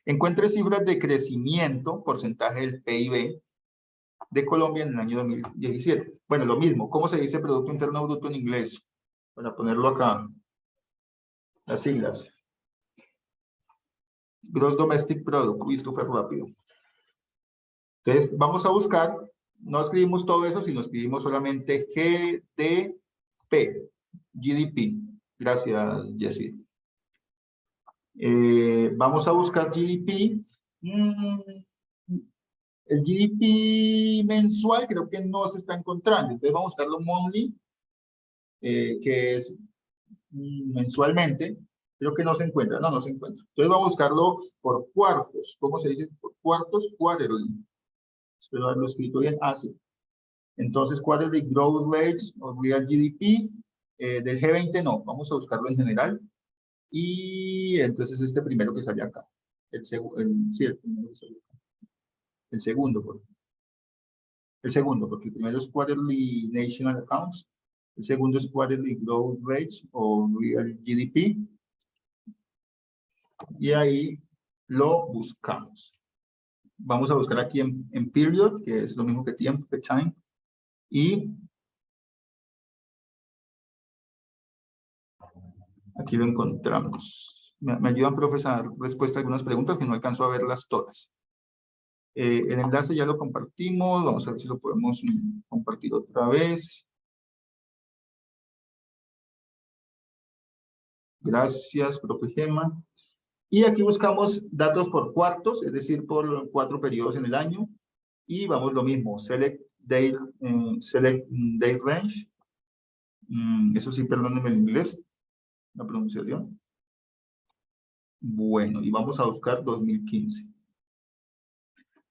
Encuentre cifras de crecimiento, porcentaje del PIB de Colombia en el año 2017. Bueno, lo mismo. ¿Cómo se dice Producto Interno Bruto en inglés? Para ponerlo acá. Las siglas. Gross Domestic Product. Uy, esto fue rápido. Entonces, vamos a buscar, no escribimos todo eso, sino escribimos solamente GDP. GDP. Gracias, Jessie. Vamos a buscar GDP. El GDP mensual creo que no se está encontrando. Entonces vamos a buscarlo monthly, que es mensualmente. Creo que no se encuentra. No, no se encuentra. Entonces vamos a buscarlo por cuartos. ¿Cómo se dice? Por cuartos, quarterly. Espero haberlo escrito bien. Ah, sí. Entonces, quarterly growth rates o real GDP. Del G20 no. Vamos a buscarlo en general. Y entonces este primero que sale acá. Sí, el primero que sale acá. El segundo, porque el primero es Quarterly National Accounts, el segundo es Quarterly Growth Rates o Real GDP, y ahí lo buscamos. Vamos a buscar aquí en Period, que es lo mismo que tiempo, que Time, y aquí lo encontramos. Me ayudan, profes, a dar respuesta a algunas preguntas que no alcanzo a verlas todas. El enlace ya lo compartimos, vamos a ver si lo podemos compartir otra vez. Gracias, profe Gema. Y aquí buscamos datos por cuartos, es decir, por 4 periodos en el año. Y vamos lo mismo, select date range. Eso sí, perdónenme el inglés, la pronunciación. Bueno, y vamos a buscar 2015.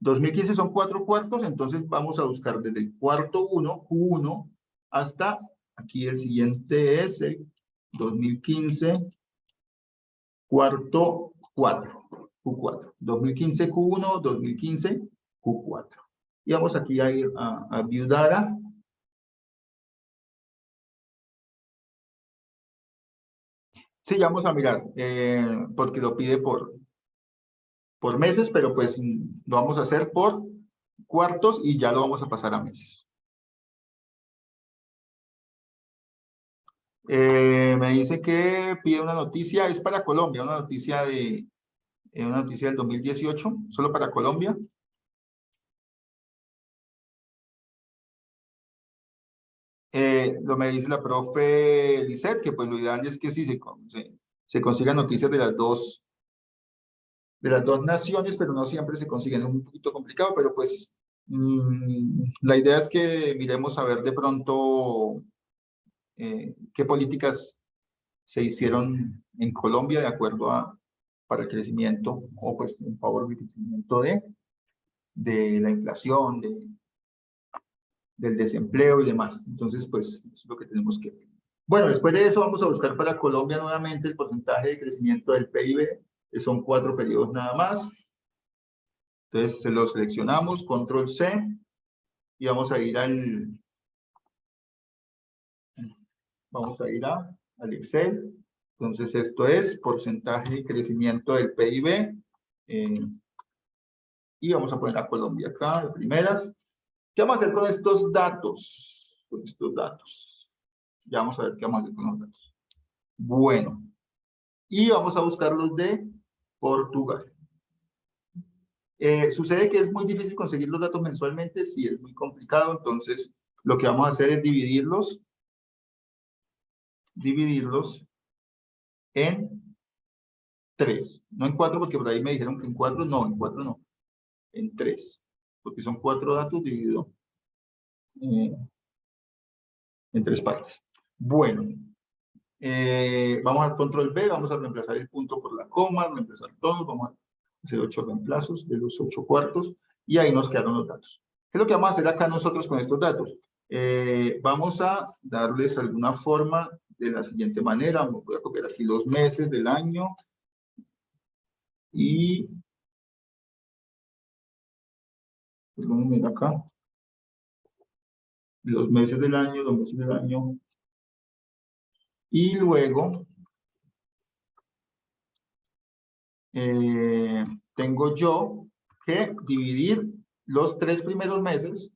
2015 son 4 cuartos, entonces vamos a buscar desde el cuarto 1, Q1, hasta aquí el siguiente es el 2015, cuarto 4, Q4. 2015 Q1, 2015 Q4. Y vamos aquí a ir a View Data. Sí, ya vamos a mirar, porque lo pide por meses, pero pues lo vamos a hacer por cuartos y ya lo vamos a pasar a meses. Me dice que pide una noticia, es para Colombia, una noticia del 2018, solo para Colombia. Lo me dice la profe Lisset, que pues lo ideal es que sí se consigan noticias de las dos naciones, pero no siempre se consiguen, es un poquito complicado, pero pues la idea es que miremos a ver de pronto qué políticas se hicieron en Colombia de acuerdo para el crecimiento o pues en favor del crecimiento de la inflación, del desempleo y demás. Entonces, pues, eso es lo que tenemos que ver. Bueno, después de eso vamos a buscar para Colombia nuevamente el porcentaje de crecimiento del PIB, que son 4 periodos nada más. Entonces, se lo seleccionamos, control C, y vamos a ir al Excel. Entonces, esto es porcentaje de crecimiento del PIB. Y vamos a poner a Colombia acá, de primeras. ¿Qué vamos a hacer con estos datos? Ya vamos a ver qué vamos a hacer con los datos. Bueno, y vamos a buscar los de Portugal. Sucede que es muy difícil conseguir los datos mensualmente, sí, es muy complicado, entonces lo que vamos a hacer es dividirlos en 3, no en 4, porque por ahí me dijeron que en 4 no, en 3, porque son 4 datos divididos en 3 partes. Bueno, vamos al control B, vamos a reemplazar el punto por la coma, reemplazar todo, vamos a hacer 8 reemplazos de los 8 cuartos, y ahí nos quedaron los datos. ¿Qué es lo que vamos a hacer acá nosotros con estos datos? Vamos a darles alguna forma de la siguiente manera. Voy a copiar aquí los meses del año y Mira acá. Los meses del año, los meses del año. Y luego tengo yo que dividir los 3 primeros meses.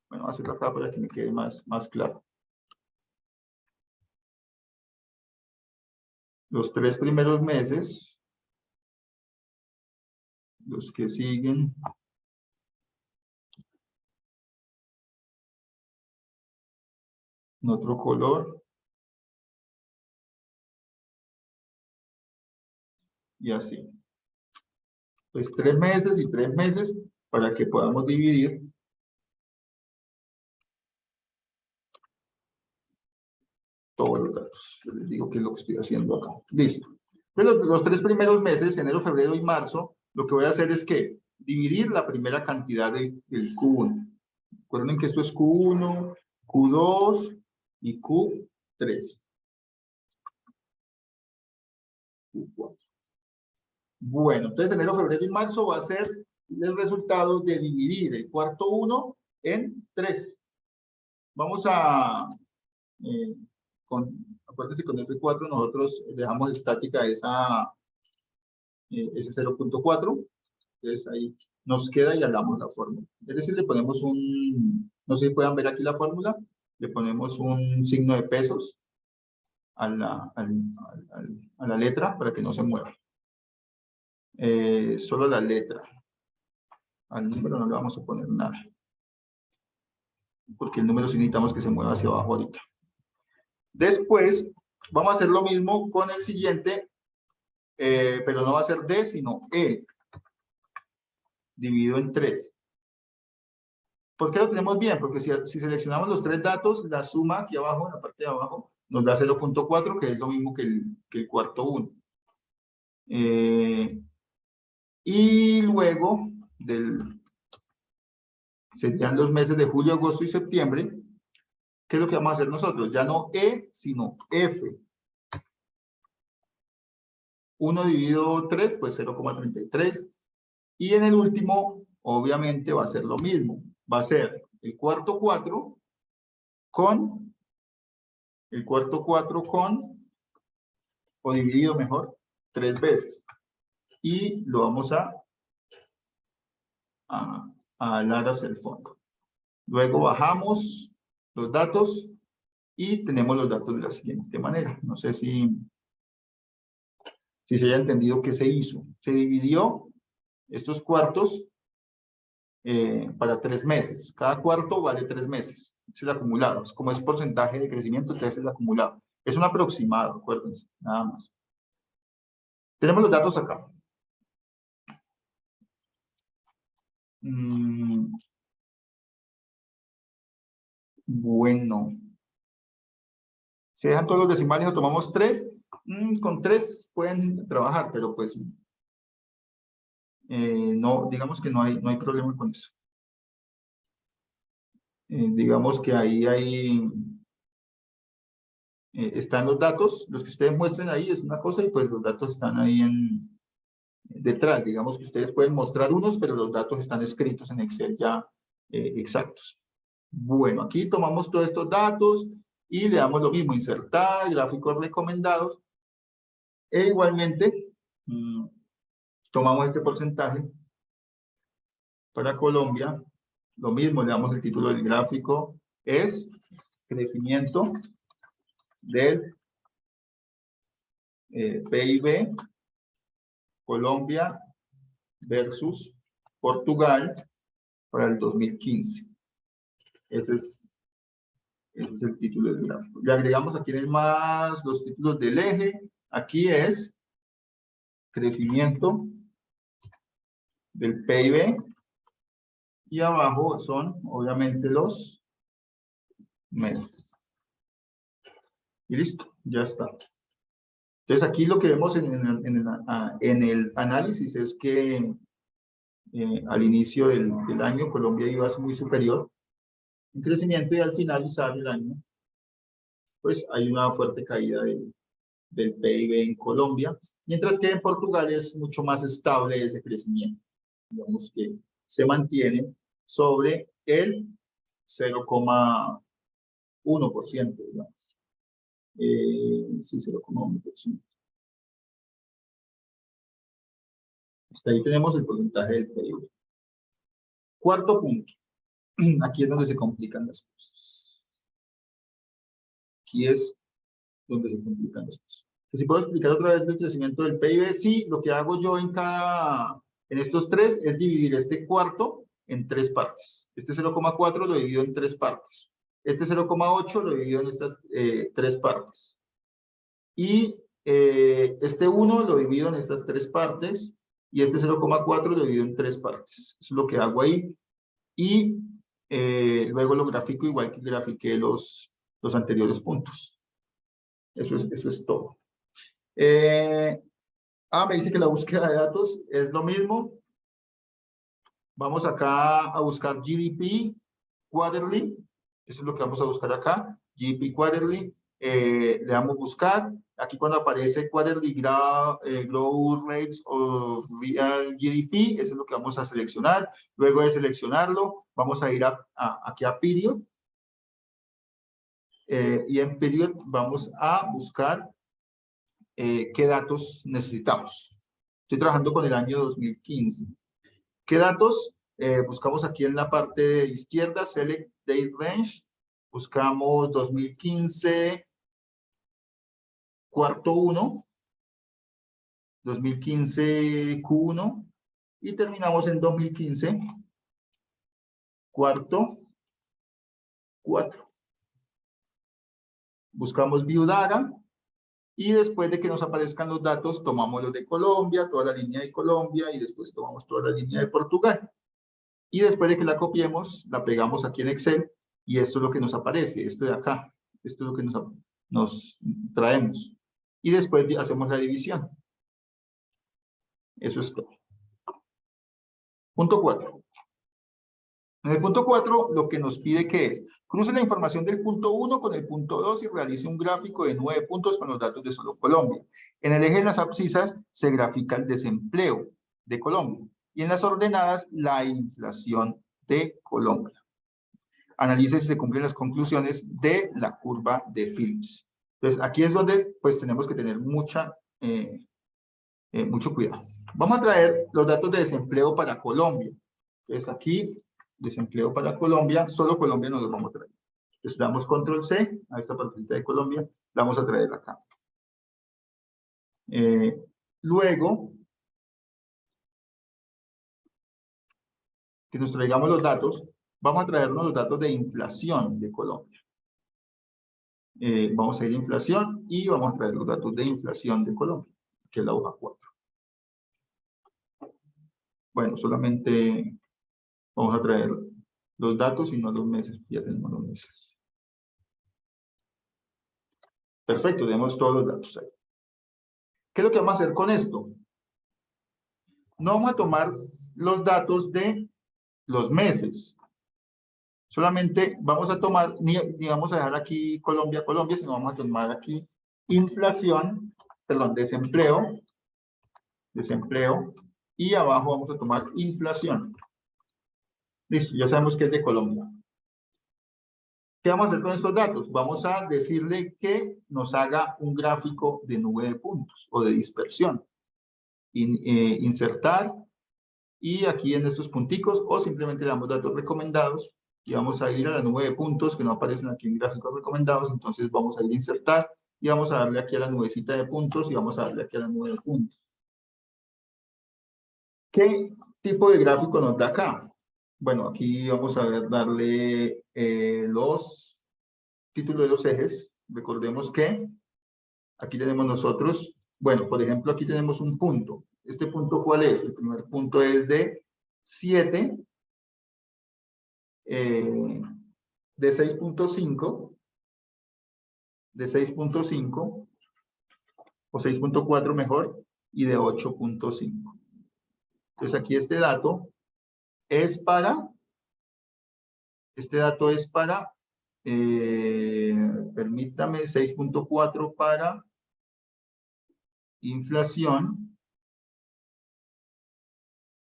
Bueno, voy a hacerlo acá para que me quede más claro. Los 3 primeros meses, los que siguen, en otro color, y así. Pues 3 meses y 3 meses para que podamos dividir todos los datos. Yo les digo qué es lo que estoy haciendo acá. Listo. Pues los 3 primeros meses, enero, febrero y marzo, lo que voy a hacer es que dividir la primera cantidad del Q1. Recuerden que esto es Q1, Q2 y Q3. Q4. Bueno, entonces enero, febrero y marzo va a ser el resultado de dividir el cuarto 1 en 3. Vamos a... acuérdense, con F4 nosotros dejamos estática ese 0.4. Entonces ahí nos queda y hagamos la fórmula. Es decir, le ponemos no sé si puedan ver aquí la fórmula, le ponemos un signo de pesos a la letra para que no se mueva. Solo la letra. Al número no le vamos a poner nada. Porque el número sí necesitamos que se mueva hacia abajo ahorita. Después, vamos a hacer lo mismo con el siguiente, pero no va a ser D, sino E, dividido en 3. ¿Por qué lo tenemos bien? Porque si seleccionamos los 3 datos, la suma aquí abajo, en la parte de abajo, nos da 0.4, que es lo mismo que el cuarto 1. Y luego, serían los meses de julio, agosto y septiembre. ¿Qué es lo que vamos a hacer nosotros? Ya no E, sino F. 1 dividido 3, pues 0,33. Y en el último, obviamente, va a ser lo mismo. Va a ser el cuarto 4 con, o dividido mejor, 3 veces. Y lo vamos a alar hacia el fondo. Luego bajamos los datos y tenemos los datos de la siguiente manera. No sé si se haya entendido qué se hizo. Se dividió estos cuartos para 3 meses. Cada cuarto vale 3 meses. Es el acumulado. Como es porcentaje de crecimiento, entonces es el acumulado. Es un aproximado, acuérdense, nada más. Tenemos los datos acá. Bueno. ¿Se dejan todos los decimales o tomamos 3? Con 3 pueden trabajar, pero pues no, digamos que no hay problema con eso. Digamos que ahí están los datos, los que ustedes muestren ahí es una cosa y pues los datos están ahí detrás. Digamos que ustedes pueden mostrar unos, pero los datos están escritos en Excel ya exactos. Bueno, aquí tomamos todos estos datos y le damos lo mismo, insertar, gráficos recomendados. E igualmente, tomamos este porcentaje para Colombia. Lo mismo, le damos el título del gráfico, es crecimiento del PIB Colombia versus Portugal para el 2015. Ese es el título del gráfico. Le agregamos aquí en más los títulos del eje. Aquí es crecimiento del PIB y abajo son obviamente los meses. Y listo, ya está. Entonces aquí lo que vemos en el análisis es que al inicio del año Colombia iba a ser muy superior en crecimiento y al finalizar el año pues hay una fuerte caída del PIB en Colombia, mientras que en Portugal es mucho más estable ese crecimiento. Digamos que se mantiene sobre el 0,1%, digamos. Sí, 0,1%. Hasta ahí tenemos el porcentaje del PIB. Cuarto punto. Aquí es donde se complican las cosas. Aquí es donde se complican las cosas. Si puedo explicar otra vez el crecimiento del PIB, sí, lo que hago yo en estos tres es dividir este cuarto en tres partes. Este 0,4 lo divido en tres partes. Este 0,8 lo divido en estas tres partes. Y este 1 lo divido en estas tres partes. Y este 0,4 lo divido en tres partes. Eso es lo que hago ahí. Y luego lo grafico igual que grafiqué los anteriores puntos. Eso es todo. Me dice que la búsqueda de datos es lo mismo. Vamos acá a buscar GDP Quarterly. Eso es lo que vamos a buscar acá. GDP Quarterly. Le damos buscar. Aquí cuando aparece Quarterly Growth Rates of Real GDP, eso es lo que vamos a seleccionar. Luego de seleccionarlo, vamos a ir aquí a Period. Y en Period vamos a buscar qué datos necesitamos. Estoy trabajando con el año 2015. ¿Qué datos? Buscamos aquí en la parte de izquierda, Select Date Range. Buscamos 2015, cuarto 1, 2015 Q1 y terminamos en 2015, cuarto 4. Buscamos View Data. Y después de que nos aparezcan los datos, tomamos los de Colombia, toda la línea de Colombia, y después tomamos toda la línea de Portugal. Y después de que la copiemos, la pegamos aquí en Excel, y esto es lo que nos aparece, esto de acá. Esto es lo que nos traemos. Y después hacemos la división. Eso es todo. Punto 4. En el punto 4, lo que nos pide que es, cruce la información del punto 1 con el punto 2 y realice un gráfico de 9 puntos con los datos de solo Colombia. En el eje de las abscisas se grafica el desempleo de Colombia y en las ordenadas la inflación de Colombia. Analice si se cumplen las conclusiones de la curva de Phillips. Entonces, aquí es donde pues tenemos que tener mucho cuidado. Vamos a traer los datos de desempleo para Colombia. Entonces, aquí desempleo para Colombia, solo Colombia nos lo vamos a traer. Entonces damos control C a esta partita de Colombia, la vamos a traer acá. Luego, que nos traigamos los datos, vamos a traernos los datos de inflación de Colombia. Vamos a ir a inflación y vamos a traer los datos de inflación de Colombia, que es la hoja 4. Bueno, solamente vamos a traer los datos y no los meses, ya tenemos los meses. Perfecto, tenemos todos los datos ahí. ¿Qué es lo que vamos a hacer con esto? No vamos a tomar los datos de los meses. Solamente vamos a tomar, ni vamos a dejar aquí Colombia, sino vamos a tomar aquí inflación, perdón, desempleo, y abajo vamos a tomar inflación. Listo, ya sabemos que es de Colombia. ¿Qué vamos a hacer con estos datos? Vamos a decirle que nos haga un gráfico de nube de puntos o de dispersión. Insertar, y aquí en estos punticos, o simplemente le damos datos recomendados, y vamos a ir a la nube de puntos que no aparecen aquí en gráficos recomendados. Entonces vamos a ir a insertar, y vamos a darle aquí a la nubecita de puntos, y vamos a darle aquí a la nube de puntos. ¿Qué tipo de gráfico nos da acá? Bueno, aquí vamos a darle los títulos de los ejes. Recordemos que aquí tenemos nosotros, bueno, por ejemplo, aquí tenemos un punto. ¿Este punto cuál es? El primer punto es de 7, de 6.5, o 6.4 mejor, y de 8.5. Entonces aquí este dato es para, permítame, 6.4 para inflación,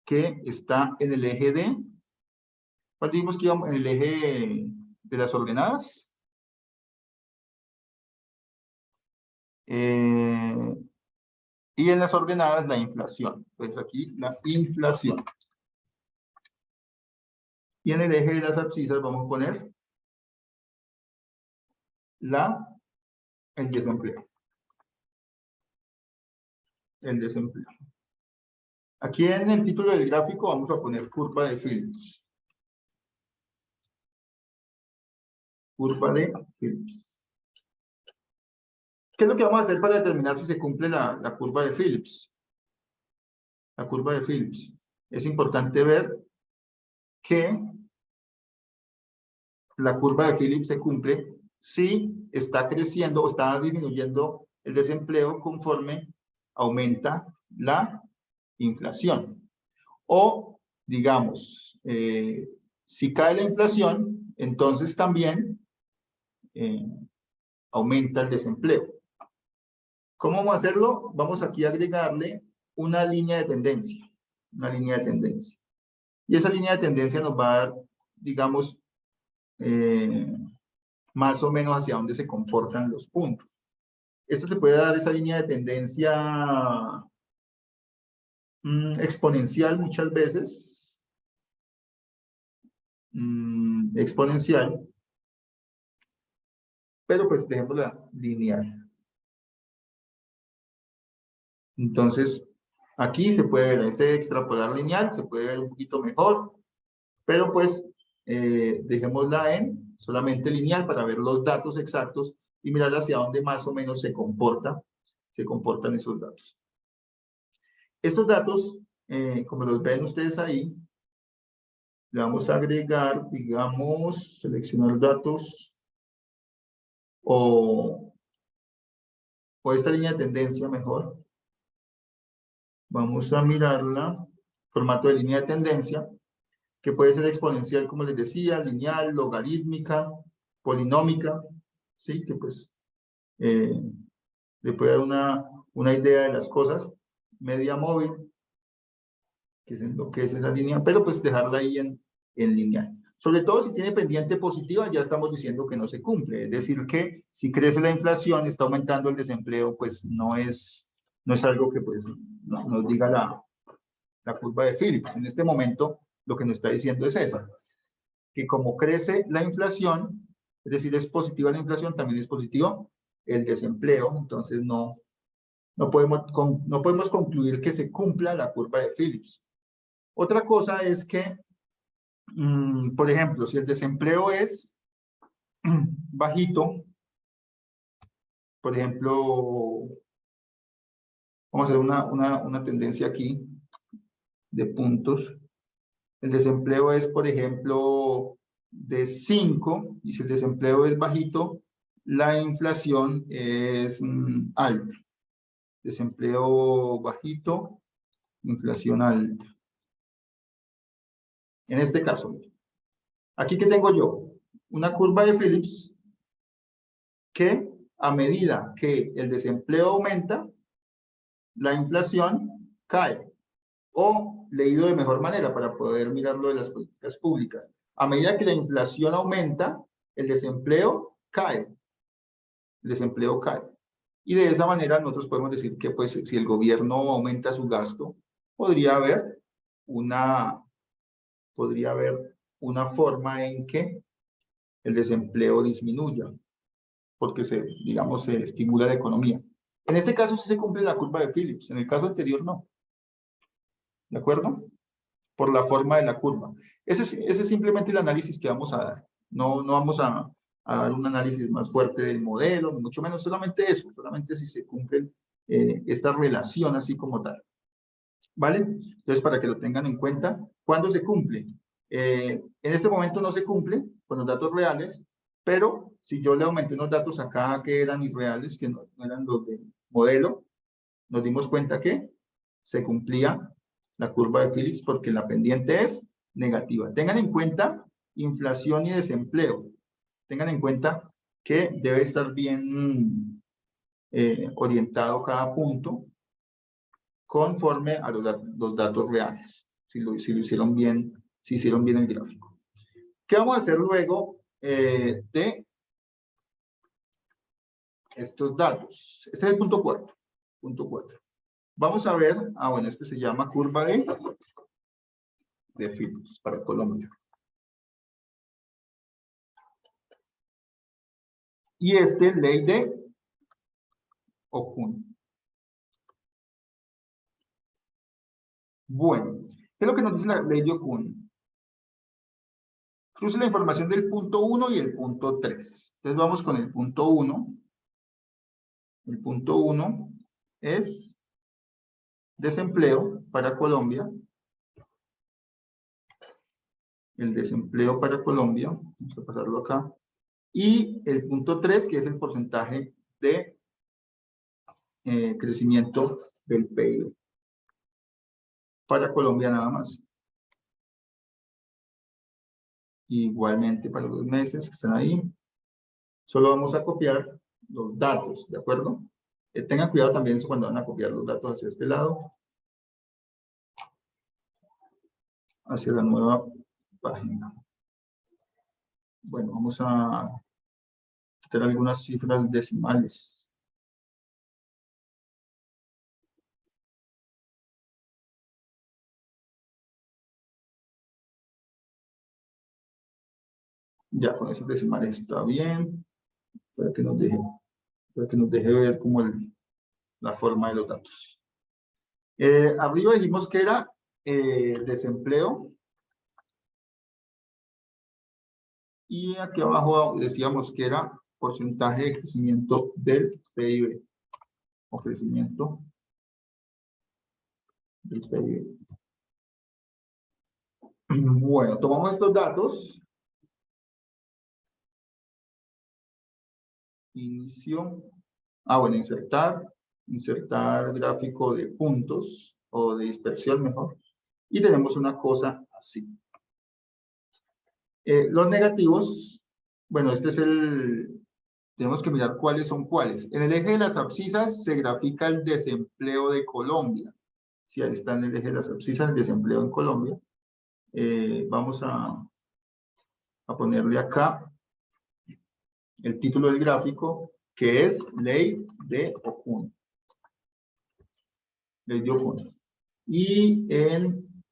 que está en el eje de ¿Cuál dijimos que íbamos en el eje de las ordenadas? Y en las ordenadas la inflación. Pues aquí la inflación. Y en el eje de las abscisas vamos a poner el desempleo. El desempleo. Aquí en el título del gráfico vamos a poner curva de Phillips. Curva de Phillips. ¿Qué es lo que vamos a hacer para determinar si se cumple la curva de Phillips? La curva de Phillips. Es importante ver que la curva de Phillips se cumple si está creciendo o está disminuyendo el desempleo conforme aumenta la inflación. O, digamos, si cae la inflación, entonces también aumenta el desempleo. ¿Cómo vamos a hacerlo? Vamos aquí a agregarle una línea de tendencia. Una línea de tendencia. Y esa línea de tendencia nos va a dar, digamos, más o menos hacia dónde se comportan los puntos. Esto te puede dar esa línea de tendencia exponencial muchas veces. Exponencial. Pero pues dejémosla lineal. Entonces, aquí se puede ver este extrapolar lineal, se puede ver un poquito mejor, pero pues dejémosla en solamente lineal para ver los datos exactos y mirar hacia dónde más o menos se comportan esos datos. Estos datos, como los ven ustedes ahí, le vamos a agregar, digamos, seleccionar datos o esta línea de tendencia mejor. Vamos a mirarla, formato de línea de tendencia, que puede ser exponencial, como les decía, lineal, logarítmica, polinómica, ¿sí? Que pues le puede dar una idea de las cosas. Media móvil, que es lo que es esa línea, pero pues dejarla ahí en lineal. Sobre todo si tiene pendiente positiva, ya estamos diciendo que no se cumple. Es decir, que si crece la inflación, está aumentando el desempleo, pues no es algo que pues nos diga la curva de Phillips. En este momento, lo que nos está diciendo es eso, que como crece la inflación, es decir, es positiva la inflación, también es positivo el desempleo, entonces no podemos concluir que se cumpla la curva de Phillips. Otra cosa es que, por ejemplo, si el desempleo es bajito, por ejemplo, vamos a hacer una tendencia aquí de puntos. El desempleo es, por ejemplo, de 5, y si el desempleo es bajito, la inflación es alta. Desempleo bajito, inflación alta. En este caso, aquí que tengo yo, una curva de Phillips que a medida que el desempleo aumenta, la inflación cae. O leído de mejor manera para poder mirarlo de las políticas públicas. A medida que la inflación aumenta, el desempleo cae. El desempleo cae. Y de esa manera nosotros podemos decir que pues si el gobierno aumenta su gasto, podría haber una forma en que el desempleo disminuya, porque digamos, se estimula la economía. En este caso sí se cumple la curva de Phillips, en el caso anterior no. ¿De acuerdo? Por la forma de la curva. Ese es simplemente el análisis que vamos a dar. No vamos a dar un análisis más fuerte del modelo, ni mucho menos, solamente eso, solamente si se cumple esta relación así como tal. ¿Vale? Entonces, para que lo tengan en cuenta, ¿cuándo se cumple? En este momento no se cumple con los datos reales, pero si yo le aumenté unos datos acá que eran irreales, que no eran los del modelo, nos dimos cuenta que se cumplía la curva de Phillips porque la pendiente es negativa. Tengan en cuenta inflación y desempleo. Tengan en cuenta que debe estar bien orientado cada punto conforme a los datos reales, si hicieron bien el gráfico. ¿Qué vamos a hacer luego de estos datos? Este es el punto 4. Punto 4. Vamos a ver, bueno, este se llama curva de Phillips para Colombia. Y este, ley de Okun. Bueno, ¿qué es lo que nos dice la ley de Okun? Cruce la información del punto 1 y el punto 3. Entonces vamos con el punto 1. El punto 1 es desempleo para Colombia. El desempleo para Colombia. Vamos a pasarlo acá. Y el punto 3, que es el porcentaje de crecimiento del PIB. Para Colombia nada más. Igualmente para los meses que están ahí. Solo vamos a copiar los datos, ¿de acuerdo? Tengan cuidado también cuando van a copiar los datos hacia este lado. Hacia la nueva página. Bueno, vamos a quitar algunas cifras decimales. Ya, con esos decimales está bien. Para que nos deje ver como la forma de los datos. Arriba dijimos que era desempleo. Y aquí abajo decíamos que era porcentaje de crecimiento del PIB. O crecimiento del PIB. Bueno, tomamos estos datos. Inicio. Bueno, insertar gráfico de puntos o de dispersión mejor. Y tenemos una cosa así. Los negativos, bueno, este es tenemos que mirar cuáles son cuáles. En el eje de las abscisas se grafica el desempleo de Colombia. Sí, ahí está en el eje de las abscisas el desempleo en Colombia. Vamos a ponerle acá el título del gráfico, que es Ley de Okun. Ley de Okun. Y en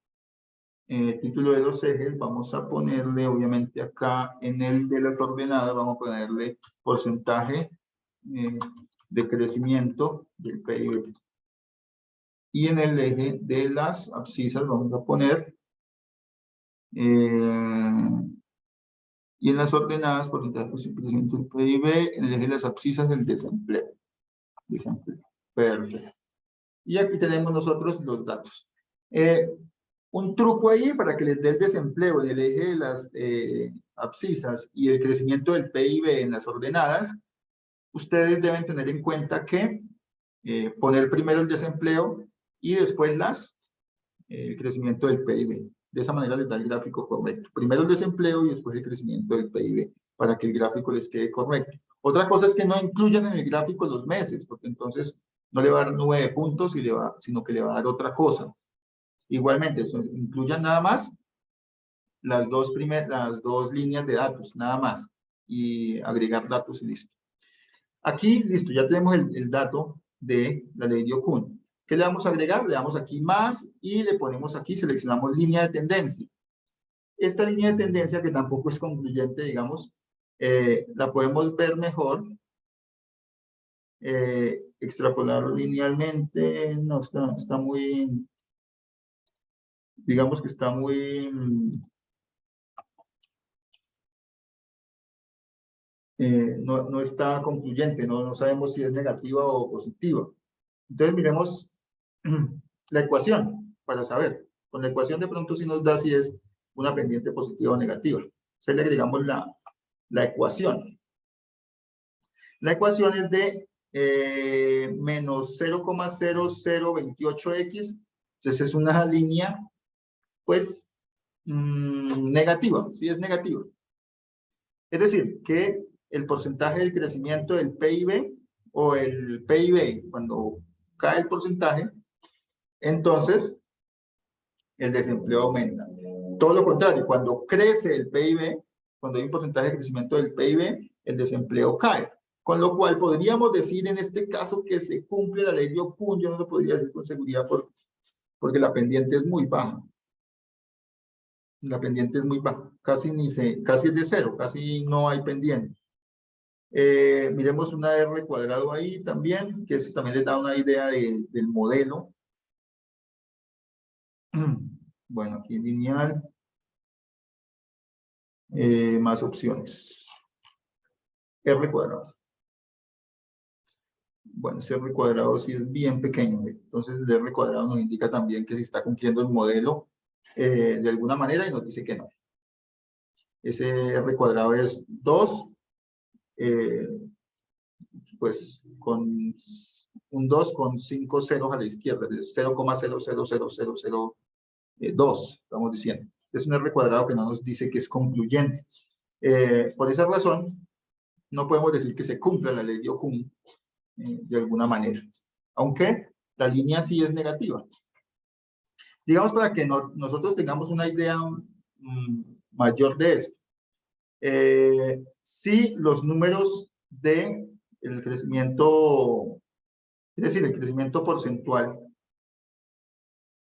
el título de los ejes vamos a ponerle, obviamente acá en el de las ordenadas, vamos a ponerle porcentaje de crecimiento del PIB. Y en el eje de las abscisas vamos a poner, y en las ordenadas, porcentaje de crecimiento del PIB, en el eje de las abscisas del desempleo. Perfecto. Y aquí tenemos nosotros los datos. Un truco ahí para que les dé el desempleo en el eje de las abscisas y el crecimiento del PIB en las ordenadas, ustedes deben tener en cuenta que poner primero el desempleo y después el crecimiento del PIB. De esa manera les da el gráfico correcto. Primero el desempleo y después el crecimiento del PIB para que el gráfico les quede correcto. Otra cosa es que no incluyan en el gráfico los meses, porque entonces no le va a dar 9 puntos, sino que le va a dar otra cosa. Igualmente, incluyan nada más las dos líneas de datos, nada más. Y agregar datos y listo. Aquí, listo, ya tenemos el dato de la ley de Okun. ¿Qué le vamos a agregar? Le damos aquí más y le ponemos aquí, seleccionamos línea de tendencia. Esta línea de tendencia, que tampoco es concluyente, digamos, la podemos ver mejor. Extrapolar linealmente, no, está muy... Digamos que está muy... no está concluyente, no sabemos si es negativa o positiva. Entonces miremos la ecuación para saber. Con la ecuación de pronto sí nos da si es una pendiente positiva o negativa. Entonces le agregamos la ecuación. La ecuación es de menos 0,0028x. Entonces es una línea, pues, negativa. Sí, es negativa. Es decir, que el porcentaje del crecimiento del PIB o el PIB, cuando cae el porcentaje, entonces el desempleo aumenta. Todo lo contrario, cuando crece el PIB, cuando hay un porcentaje de crecimiento del PIB, el desempleo cae. Con lo cual podríamos decir en este caso que se cumple la ley de Okun. Yo no lo podría decir con seguridad porque la pendiente es muy baja. La pendiente es muy baja, casi es de cero, casi no hay pendiente. Miremos una R cuadrado ahí también, que eso también les da una idea del modelo. Bueno, aquí lineal. Más opciones. R cuadrado. Bueno, ese R cuadrado sí es bien pequeño. Entonces el R cuadrado nos indica también que se está cumpliendo el modelo de alguna manera y nos dice que no. Ese R cuadrado es 2, pues con un 2 con 5 ceros a la izquierda, es 0,000002, estamos diciendo. Es un R cuadrado que no nos dice que es concluyente. Por esa razón, no podemos decir que se cumpla la ley de Okun de alguna manera, aunque la línea sí es negativa. Digamos, para que nosotros tengamos una idea mayor de esto. Si los números de el crecimiento, es decir, el crecimiento porcentual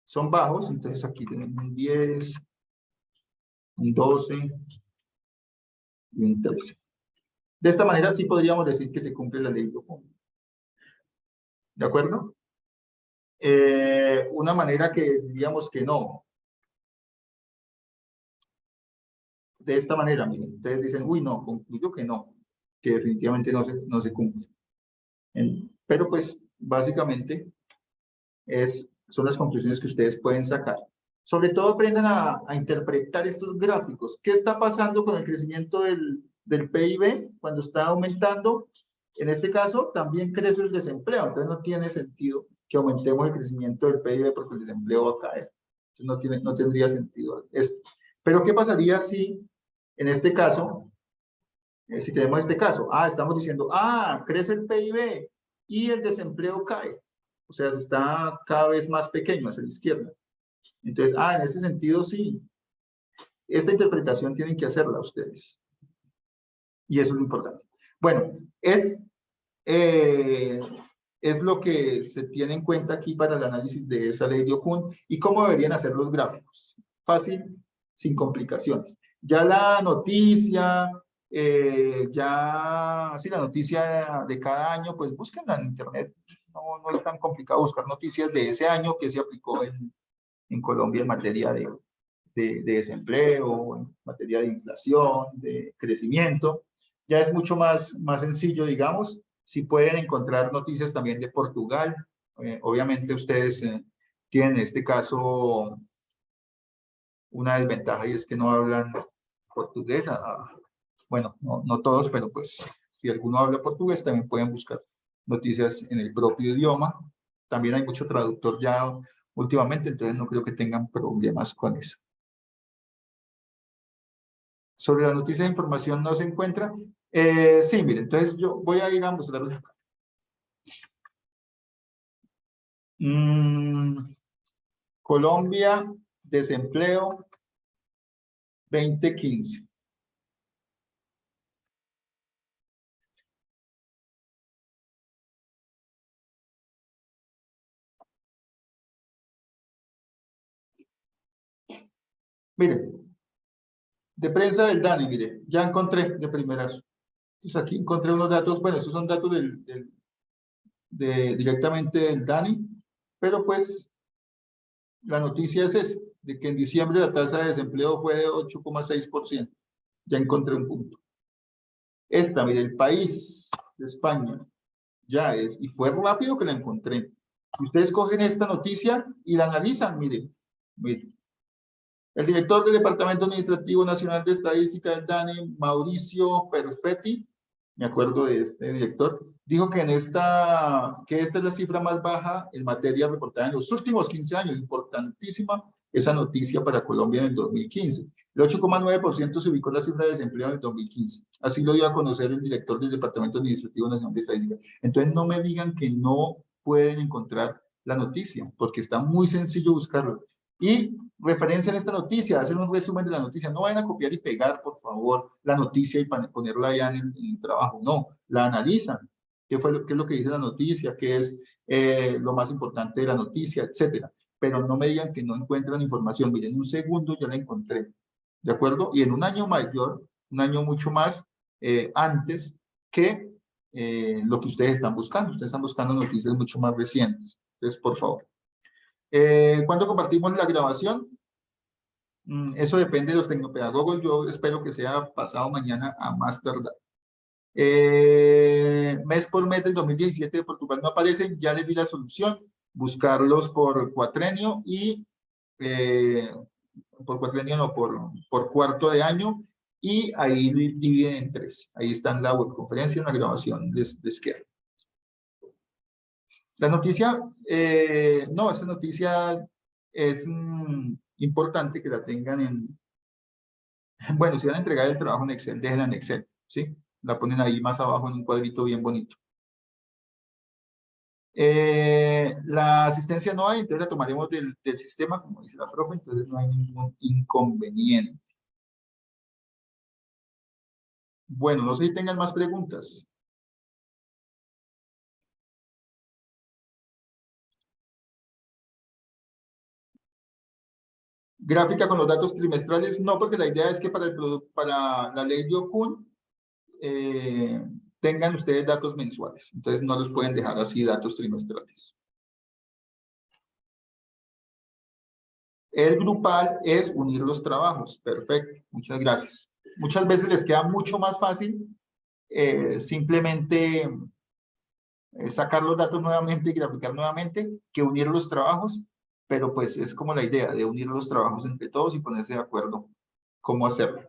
son bajos, entonces aquí tenemos un 10, un 12 y un 13. De esta manera sí podríamos decir que se cumple la ley de Okun. ¿De acuerdo? Una manera que diríamos que no. De esta manera, miren, ustedes dicen, uy, no, concluyo que no, que definitivamente no se cumple. Pero pues, básicamente, son las conclusiones que ustedes pueden sacar. Sobre todo aprendan a interpretar estos gráficos. ¿Qué está pasando con el crecimiento del PIB cuando está aumentando? En este caso, también crece el desempleo. Entonces, no tiene sentido que aumentemos el crecimiento del PIB porque el desempleo va a caer. Entonces, no tendría sentido esto. Pero, ¿qué pasaría si, en este caso, si tenemos este caso, estamos diciendo, crece el PIB y el desempleo cae? O sea, se está cada vez más pequeño hacia la izquierda. Entonces, en ese sentido, sí. Esta interpretación tienen que hacerla ustedes. Y eso es lo importante. Bueno, es lo que se tiene en cuenta aquí para el análisis de esa ley de Okun y cómo deberían hacer los gráficos. Fácil, sin complicaciones. Ya la noticia, la noticia de cada año, pues búsquenla en internet. No es tan complicado buscar noticias de ese año que se aplicó en Colombia en materia de desempleo, en materia de inflación, de crecimiento. Ya es mucho más sencillo, digamos. Si pueden encontrar noticias también de Portugal. Obviamente ustedes tienen en este caso una desventaja y es que no hablan portugués. Bueno, no todos, pero pues si alguno habla portugués también pueden buscar noticias en el propio idioma. También hay mucho traductor ya últimamente, entonces no creo que tengan problemas con eso. Sobre la noticia de información no se encuentra. Sí, miren, entonces yo voy a ir a mostrarles acá. Colombia, desempleo 2015. Miren, de prensa del DANE, mire, ya encontré de primerazo. Entonces aquí encontré unos datos, bueno, estos son datos directamente del DANE, pero pues la noticia es esa, de que en diciembre la tasa de desempleo fue de 8,6%. Ya encontré un punto. Esta, mire, el país de España, ya es, y fue rápido que la encontré. Ustedes cogen esta noticia y la analizan, miren. El director del Departamento Administrativo Nacional de Estadística del DANE, Mauricio Perfetti, me acuerdo de este director, dijo que esta es la cifra más baja en materia reportada en los últimos 15 años. Importantísima esa noticia para Colombia en el 2015. El 8,9% se ubicó la cifra de desempleo en el 2015. Así lo dio a conocer el director del Departamento Administrativo Nacional de Estadística. Entonces no me digan que no pueden encontrar la noticia, porque está muy sencillo buscarlo. Y referencia en esta noticia, hacer un resumen de la noticia. No vayan a copiar y pegar, por favor, la noticia y ponerla ya en el trabajo. No, la analizan. ¿Qué es lo que dice la noticia? ¿Qué es lo más importante de la noticia? Etcétera. Pero no me digan que no encuentran información. Miren, en un segundo ya la encontré. ¿De acuerdo? Y en un año mayor, un año mucho más antes que lo que ustedes están buscando. Ustedes están buscando noticias mucho más recientes. Entonces, por favor. ¿Cuándo compartimos la grabación? Eso depende de los tecnopedagogos. Yo espero que sea pasado mañana a más tardar. Mes por mes del 2017 de Portugal no aparecen. Ya les di la solución. Buscarlos por cuatrenio y por cuatrenio no, por cuarto de año. Y ahí lo dividen en tres. Ahí están la webconferencia y la grabación. Les queda. La noticia, no, esta noticia es importante que la tengan en, bueno, si van a entregar el trabajo en Excel, déjenla en Excel, ¿sí? La ponen ahí más abajo en un cuadrito bien bonito. La asistencia no hay, entonces la tomaremos del sistema, como dice la profe, entonces no hay ningún inconveniente. Bueno, no sé si tengan más preguntas. Gráfica con los datos trimestrales, no, porque la idea es que para la ley de Okun tengan ustedes datos mensuales. Entonces no los pueden dejar así datos trimestrales. El grupal es unir los trabajos. Perfecto, muchas gracias. Muchas veces les queda mucho más fácil simplemente sacar los datos nuevamente y graficar nuevamente que unir los trabajos, pero pues es como la idea de unir los trabajos entre todos y ponerse de acuerdo cómo hacerlo.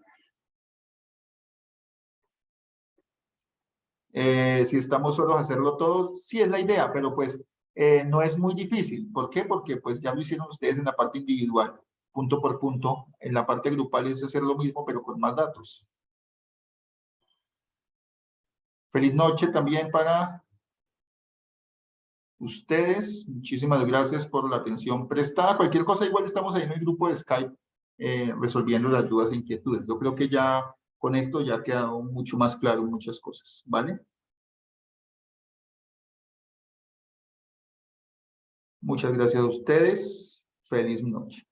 Si estamos solos a hacerlo todos, sí es la idea, pero pues no es muy difícil. ¿Por qué? Porque pues ya lo hicieron ustedes en la parte individual, punto por punto. En la parte grupal es hacer lo mismo, pero con más datos. Feliz noche también para ustedes. Muchísimas gracias por la atención prestada. Cualquier cosa, igual estamos ahí en el grupo de Skype resolviendo las dudas e inquietudes. Yo creo que ya con esto ya ha quedado mucho más claro muchas cosas, ¿vale? Muchas gracias a ustedes. Feliz noche.